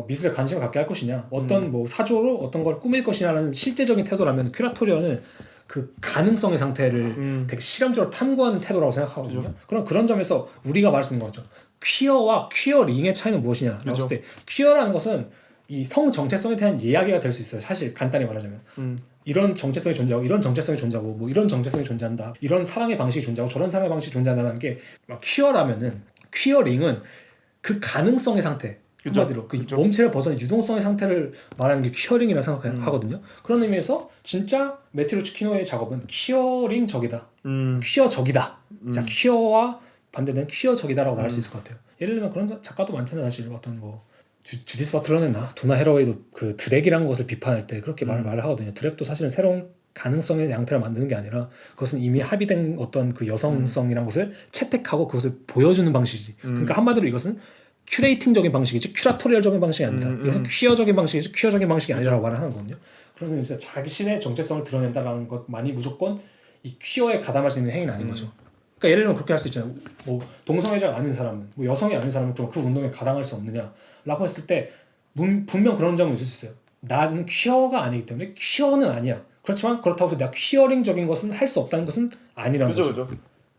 미술에 관심을 갖게 할 것이냐, 어떤 뭐 사조로 어떤 걸 꾸밀 것이냐라는 실제적인 태도라면, 큐라토리얼은 그 가능성의 상태를 되게 실험적으로 탐구하는 태도라고 생각하거든요. 그럼 그런 점에서 우리가 말할 수 있는 거죠. 퀴어와 퀴어링의 차이는 무엇이냐라고 했을 때, 퀴어라는 것은 이 성 정체성에 대한 이야기가 될 수 있어요. 사실 간단히 말하자면 이런 정체성이 존재하고 이런 정체성이 존재하고 뭐 이런 정체성이 존재한다, 이런 사랑의 방식이 존재하고 저런 사랑의 방식이 존재한다는 게 막 퀴어라면은, 퀴어링은 그 가능성의 상태, 한마디로 그 몸체를 벗어난 유동성의 상태를 말하는 게 퀴어링이라고 생각하거든요. 그런 의미에서 진짜 매튜 치키노의 작업은 퀴어링적이다, 퀴어적이다. 자, 퀴어와 반대된 퀴어적이다라고 말할 수 있을 것 같아요. 예를 들면 그런 작가도 많잖아요. 사실 어떤 뭐 주디스 바틀러나 도나 헤러웨이도 그 드랙이라는 것을 비판할 때 그렇게 말을 하거든요. 드랙도 사실은 새로운 가능성의 양태를 만드는 게 아니라 그것은 이미 합의된 어떤 그 여성성이라는 것을 채택하고 그것을 보여주는 방식이지. 그러니까 한마디로 이것은 큐레이팅적인 방식이지 큐라토리얼적인 방식이 아니다. 이것은 퀴어적인 방식이지 퀴어적인 방식이 아니라고 말을 하는 거거든요. 그러면 진짜 자신의 정체성을 드러낸다는 것만이 무조건 이 퀴어에 가담할 수 있는 행위는 아닌 거죠. 그러니까 예를 들면 그렇게 할 수 있잖아요. 뭐 동성애자가 아닌 사람은, 뭐 여성이 아닌 사람은 그럼 그 운동에 가담할 수 없느냐라고 했을 때 분명 그런 점은 있을 수 있어요. 나는 퀴어가 아니기 때문에 퀴어는 아니야. 그렇지만 그렇다고 해서 내가 퀴어링적인 것은 할 수 없다는 것은 아니라는 거죠. 그죠.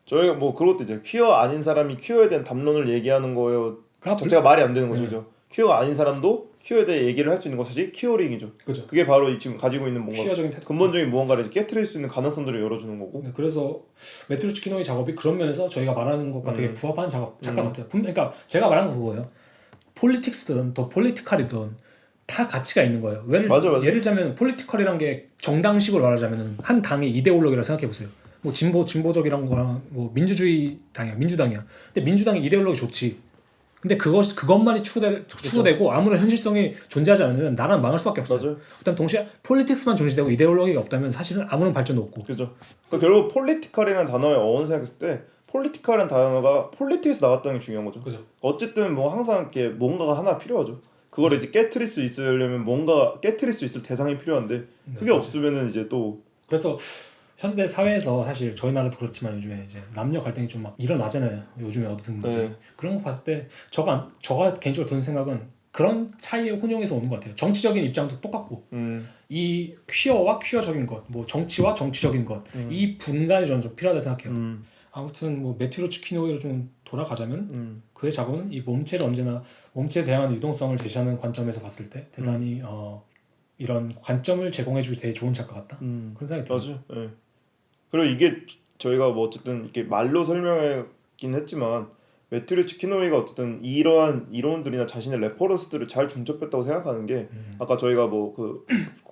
저희가 뭐 그것도 이제 퀴어 아닌 사람이 퀴어에 대한 담론을 얘기하는 거예요. 그러니까 자체가 말이 안 되는 거죠. 그죠. 큐어가 아닌 사람도 큐어에 대해 얘기를 할 수 있는 것이 큐어링이죠. 그죠. 그게 바로 지금 가지고 있는 뭔가 퀴어적인 근본적인 무언가를 깨트릴 수 있는 가능성들을 열어주는 거고. 네, 그래서 매트루 치키노의 작업이 그런 면에서 저희가 말하는 것과 되게 부합하는 작가 같아요. 그러니까 제가 말한 거 그거예요. 폴리틱스든 더 폴리티컬이든 다 가치가 있는 거예요. 맞아. 예를 들자면 폴리티컬이란 게 정당식으로 말하자면 한 당의 이데올로기라고 생각해 보세요. 뭐 진보적이란 거랑 뭐 민주당이야. 근데 민주당의 이데올로기 좋지. 근데 그것만이 추구되고 아무런 현실성이 존재하지 않으면 나라는 망할 수밖에 없어요. 맞아요. 그다음 동시에 폴리틱스만 중시되고 이데올로기가 없다면 사실은 아무런 발전도 없고. 그죠. 그러니까 결국 폴리티컬이라는 단어의 어원을 생각했을 때 폴리티컬이라는 단어가 폴리틱에서 나왔다는 게 중요한 거죠. 그죠. 어쨌든 뭐 항상 이렇게 뭔가가 하나 필요하죠. 그걸 이제 깨트릴 수 있으려면 뭔가 깨트릴 수 있을 대상이 필요한데 그게 없으면은 이제 또 그래서 현대 사회에서 사실 저희 나라도 그렇지만 요즘에 이제 남녀 갈등이 좀 막 일어나잖아요. 요즘에 어디든지. 네. 그런 거 봤을 때 저가 개인적으로 드는 생각은 그런 차이의 혼용에서 오는 것 같아요. 정치적인 입장도 똑같고 이 퀴어와 퀴어적인 것, 뭐 정치와 정치적인 것, 이 분간이 저는 좀 필요하다 생각해요. 아무튼 뭐 매튜로 치키노이로 좀 돌아가자면 그의 작업은 이 몸체에 대한 유동성을 제시하는 관점에서 봤을 때 대단히 이런 관점을 제공해주기 되게 좋은 작가 같다. 그런 생각이 들어요. 맞아. 네. 그리고 이게 저희가 뭐 어쨌든 이렇게 말로 설명하긴 했지만 매튜르 치키노이가 어쨌든 이러한 이론들이나 자신의 레퍼런스들을 잘 중첩했다고 생각하는 게 아까 저희가 뭐 그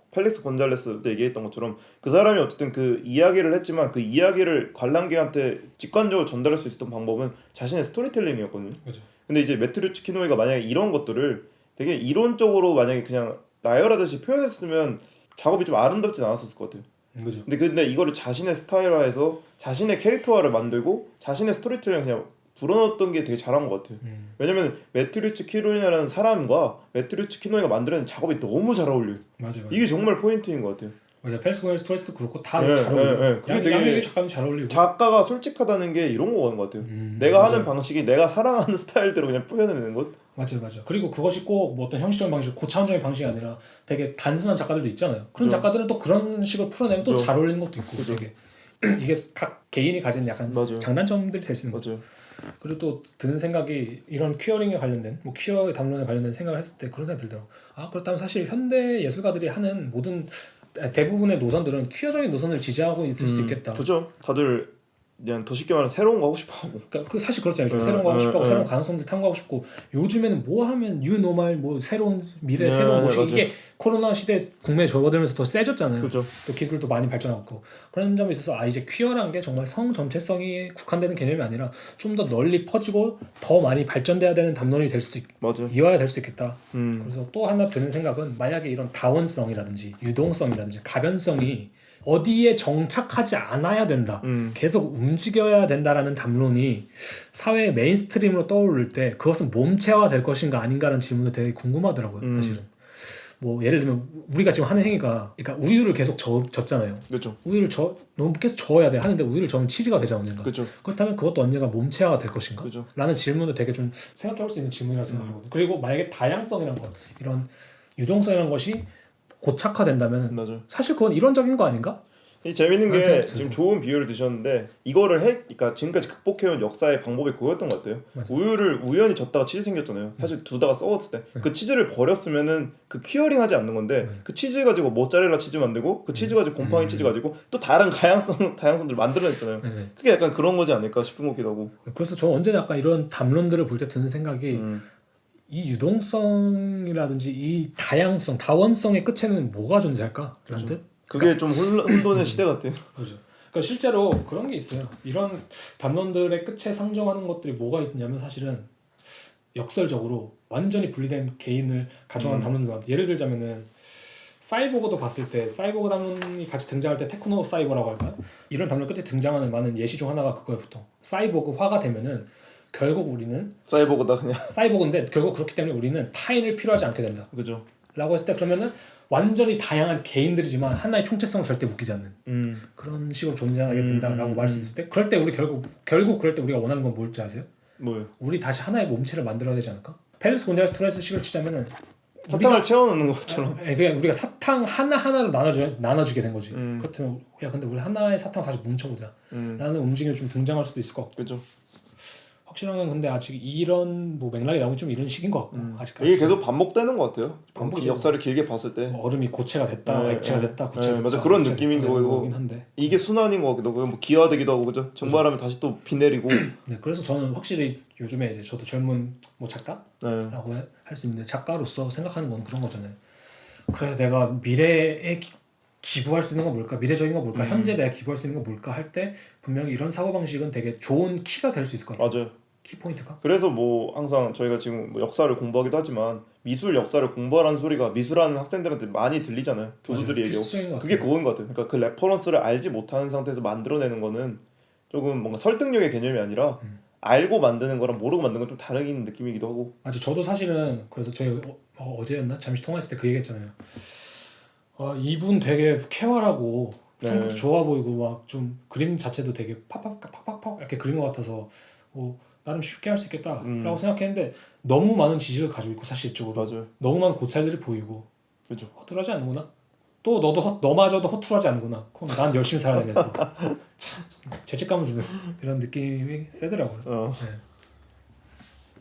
펠릭스 곤잘레스 때 얘기했던 것처럼 그 사람이 어쨌든 그 이야기를 했지만 그 이야기를 관람객한테 직관적으로 전달할 수 있었던 방법은 자신의 스토리텔링이었거든요. 그렇죠. 근데 이제 매튜르 치키노이가 만약에 이런 것들을 되게 이론적으로 만약에 그냥 나열하듯이 표현했으면 작업이 좀 아름답진 않았을 것 같아요. 그죠. 근데 이거를 자신의 스타일화해서 자신의 캐릭터화를 만들고 자신의 스토리텔링을 그냥 불어넣었던 게 되게 잘한 것 같아요. 왜냐면 매튜르츠 키노이라는 사람과 매튜르츠 키노이가 만드는 작업이 너무 잘 어울려요. 맞아요. 이게 정말 포인트인 것 같아요. 맞아요. 펠스고의 스토리스도 그렇고 다 잘 어울려요. 그게 되게 양쪽의 작가도 잘 어울리고. 작가가 솔직하다는 게 이런 거인 것 같아요. 내가 맞아요. 하는 방식이 내가 사랑하는 스타일대로 그냥 표현해내는 것. 맞아요. 그리고 그것이 꼭 뭐 어떤 형식적인 방식, 고차원적인 방식이 아니라 되게 단순한 작가들도 있잖아요. 그런 그죠. 작가들은 또 그런 식으로 풀어내면 또 그죠. 잘 어울리는 것도 있고. 그죠. 되게 이게 각 개인이 가진 약간 맞아요. 장단점들이 될 수 있는 거죠. 맞아요. 그리고 또 드는 생각이 이런 퀴어링에 관련된 뭐 퀴어 담론에 관련된 생각을 했을 때 그런 생각이 들더라고. 그렇다면 사실 현대 예술가들이 하는 모든 대부분의 노선들은 퀴어적인 노선을 지지하고 있을 수 있겠다. 그죠. 다들 그냥 더 쉽게 말하면 새로운 거 하고 싶어하고. 그러니까 그 사실 그렇잖아요. 새로운 거 하고 싶고 새로운 가능성들 탐구하고 싶고 요즘에는 뭐 하면 뉴노멀 뭐 새로운 미래 새로운 모식 이게 코로나 시대 국내에 접어들면서 더 세졌잖아요. 그죠. 또 기술도 많이 발전하고 그런 점에 있어서 이제 퀴어란 게 정말 성 전체성이 국한되는 개념이 아니라 좀 더 널리 퍼지고 더 많이 발전돼야 되는 담론이 될 수도 이어야 될 수 있겠다. 그래서 또 하나 드는 생각은 만약에 이런 다원성이라든지 유동성이라든지 가변성이 어디에 정착하지 않아야 된다. 계속 움직여야 된다라는 담론이 사회의 메인스트림으로 떠오를 때 그것은 몸체화 될 것인가 아닌가라는 질문도 되게 궁금하더라고요. 사실은. 뭐 예를 들면 우리가 지금 하는 행위가 그러니까 우유를 계속 젓잖아요. 그렇죠. 우유를 너무 계속 저어야 돼 하는데 우유를 저으면 치즈가 되잖아 언젠가. 그렇죠. 그렇다면 그것도 언젠가 몸체화가 될 것인가? 그죠. 라는 질문도 되게 좀 생각해볼 수 있는 질문이라고 생각하거든요. 그리고 만약에 다양성이란 것, 이런 유동성이란 것이 고착화된다면 맞아요. 사실 그건 이론적인 거 아닌가? 이 재밌는 게 생각이 지금 들어요. 좋은 비유를 드셨는데 이거를 그러니까 지금까지 극복해온 역사의 방법이 그거였던 것 같아요. 맞아. 우유를 우연히 젓다가 치즈 생겼잖아요. 사실 두다가 썩었을 때 그 치즈를 버렸으면은 그 퀴어링하지 않는 건데 그 치즈 가지고 모짜렐라 치즈 만들고 그 치즈 가지고 곰팡이 치즈 가지고 또 다른 다양성들 만들어냈잖아요. 그게 약간 그런 거지 않을까 싶은 거기도 하고. 그래서 저 언제나 약간 이런 담론들을 볼 때 드는 생각이 이 유동성이라든지 이 다양성, 다원성의 끝에는 뭐가 존재할까? 라는 듯? 그게 좀 혼돈의 시대 같아요. 그렇죠. 그러니까 실제로 그런 게 있어요. 이런 담론들의 끝에 상정하는 것들이 뭐가 있냐면 사실은 역설적으로 완전히 분리된 개인을 가정한 담론들 많아요. 예를 들자면은 사이보그도 봤을 때 사이보그 담론이 같이 등장할 때 테크노 사이버라고 할까요? 이런 담론 끝에 등장하는 많은 예시 중 하나가 그거예요. 보통 사이보그화가 되면은 결국 우리는 사이버그다 그냥. 사이보그인데 결국 그렇기 때문에 우리는 타인을 필요하지 않게 된다. 그죠. 라고 했을 때 그러면은 완전히 다양한 개인들이지만 하나의 총체성을 절대 묶이지 않는 그런 식으로 존재하게 된다라고 말할 수 있을 때 그럴 때 우리 결국 그럴 때 우리가 원하는 건 뭘지 아세요? 뭐요? 우리 다시 하나의 몸체를 만들어야 되지 않을까? 펠리스 곤잘레스 토레스 식을 치자면은 사탕을 채워넣는 것처럼. 그냥 우리가 사탕 하나하나로 나눠주게 된 거지. 그렇다면 야 근데 우리 하나의 사탕 다시 뭉쳐보자 라는 움직임이 좀 등장할 수도 있을 것 같고 그죠. 확실한 건 근데 아직 이런 뭐 맥락이 나오면 좀 이런 식인 것 같고 아직까지 이게 계속 반복되는 것 같아요. 반복이죠. 역사를 길게 봤을 때 뭐 얼음이 고체가 됐다, 네, 액체가 네. 됐다, 고체가 됐다. 맞아 그런 액체가 느낌인 됐다, 이런 거고 거긴 한데. 이게 순환인 거 같기도 하고 뭐 기화되기도 하고 그죠? 증발하면 다시 또 비 내리고. 네, 그래서 저는 확실히 요즘에 이제 저도 젊은 뭐 작가라고 할 수 있는데 작가로서 생각하는 건 그런 거잖아요. 그래서 내가 미래에 기부할 수 있는 건 뭘까? 미래적인 건 뭘까? 현재 내가 기부할 수 있는 건 뭘까? 할 때 분명히 이런 사고방식은 되게 좋은 키가 될 수 있을 것 같아요. 맞아요. 키포인트가? 그래서 뭐 항상 저희가 지금 뭐 역사를 공부하기도 하지만 미술 역사를 공부하라는 소리가 미술하는 학생들한테 많이 들리잖아요. 교수들이 필수적인 것 얘기하고 그게 같아요. 그거인 것 같아요. 그러니까 그 레퍼런스를 알지 못하는 상태에서 만들어내는 거는 조금 뭔가 설득력의 개념이 아니라 알고 만드는 거랑 모르고 만드는 건 좀 다른 느낌이기도 하고. 맞아. 저도 사실은 그래서 저희 어제였나? 잠시 통화했을 때 그 얘기했잖아요. 이분 되게 쾌활하고 성격도 좋아 보이고 막 좀 그림 자체도 되게 팍팍팍팍팍 이렇게 그린 것 같아서 나름 쉽게 할 수 있겠다라고 생각했는데 너무 많은 지식을 가지고 있고 사실 이쪽으로 맞아요. 너무 많은 고찰들이 보이고 그죠. 허술하지 않는구나. 또 너마저도 허술하지 않는구나. 그럼 난 열심히 살아야 되네 또. 참 죄책감을 주는 이런 느낌이 세더라고요. 네.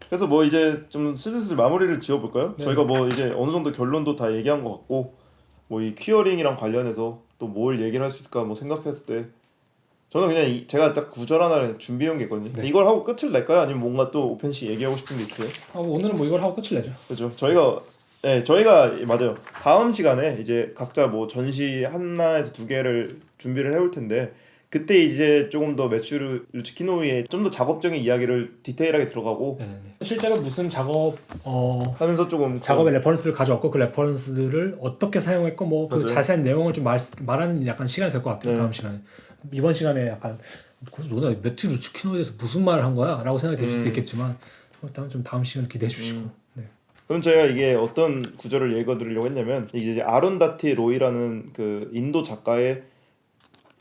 그래서 뭐 이제 좀 슬슬 마무리를 지어볼까요? 네. 저희가 뭐 이제 어느 정도 결론도 다 얘기한 것 같고 뭐 이 퀴어링이랑 관련해서 또 뭘 얘기를 할 수 있을까 뭐 생각했을 때 저는 그냥 제가 딱 구절 하나를 준비해온 게 있거든요. 네. 이걸 하고 끝을 낼까요? 아니면 뭔가 또 오펜 씨 얘기하고 싶은 게 있어요? 오늘은 뭐 이걸 하고 끝을 내죠. 그렇죠. 저희가 맞아요. 다음 시간에 이제 각자 뭐 전시 하나에서 두 개를 준비를 해올 텐데 그때 이제 조금 더 매튜 루치키노이의 좀 더 작업적인 이야기를 디테일하게 들어가고 실제로 무슨 하면서 조금 작업의 레퍼런스를 가져왔고 그 레퍼런스를 어떻게 사용했고 뭐 그 자세한 내용을 좀 말하는 약간 시간이 될 것 같아요. 다음 시간에. 이번 시간에 약간 너네 매튜 루치키노에 대해서 무슨 말을 한 거야? 라고 생각이 드실 수 있겠지만 그렇다면 좀 다음 시간을 기대해 주시고 네. 그럼 제가 이게 어떤 구절을 읽어드리려고 했냐면 이제 아룬다티 로이라는 그 인도 작가의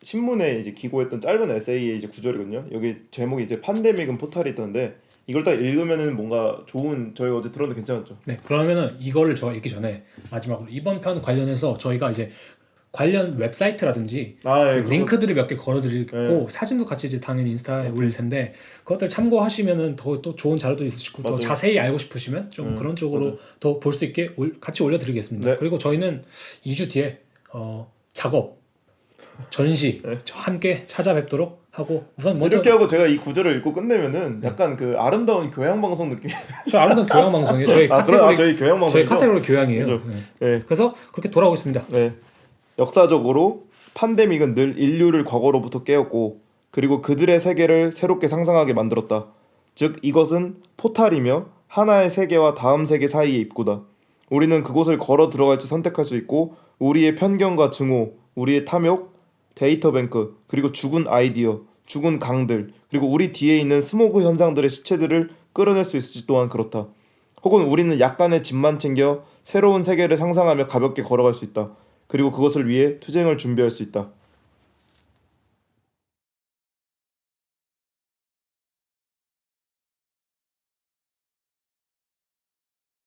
신문에 이제 기고했던 짧은 에세이의 이제 구절이거든요. 여기 제목이 이제 판데믹은 포탈이 있던데 이걸 딱 읽으면은 뭔가 좋은 저희 어제 들었는데 괜찮았죠? 네, 그러면은 이거를 제가 읽기 전에 마지막으로 이번 편 관련해서 저희가 이제 관련 웹사이트라든지 그 링크들을 몇 개 걸어드리고 사진도 같이 이제 당연히 인스타에 올릴 텐데 그것들 참고하시면은 더 또 좋은 자료도 있으시고 더 자세히 알고 싶으시면 좀 그런 쪽으로 더 볼 수 있게 같이 올려드리겠습니다. 그리고 저희는 2주 뒤에 작업 전시 함께 찾아뵙도록 하고 우선 먼저 이렇게 하고 제가 이 구절을 읽고 끝내면은 약간 그 아름다운 교양 방송 느낌. 저 아름다운 교양 방송이에요. 저희 카테고리 저희 교양 방송이죠. 저희 카테고리 교양이에요. 네. 그래서 그렇게 돌아오겠습니다. 네. 역사적으로 팬데믹은 늘 인류를 과거로부터 깨웠고 그리고 그들의 세계를 새롭게 상상하게 만들었다. 즉 이것은 포탈이며 하나의 세계와 다음 세계 사이의 입구다. 우리는 그곳을 걸어 들어갈지 선택할 수 있고 우리의 편견과 증오, 우리의 탐욕, 데이터 뱅크, 그리고 죽은 아이디어, 죽은 강들, 그리고 우리 뒤에 있는 스모그 현상들의 시체들을 끌어낼 수 있을지 또한 그렇다. 혹은 우리는 약간의 짐만 챙겨 새로운 세계를 상상하며 가볍게 걸어갈 수 있다. 그리고 그것을 위해 투쟁을 준비할 수 있다.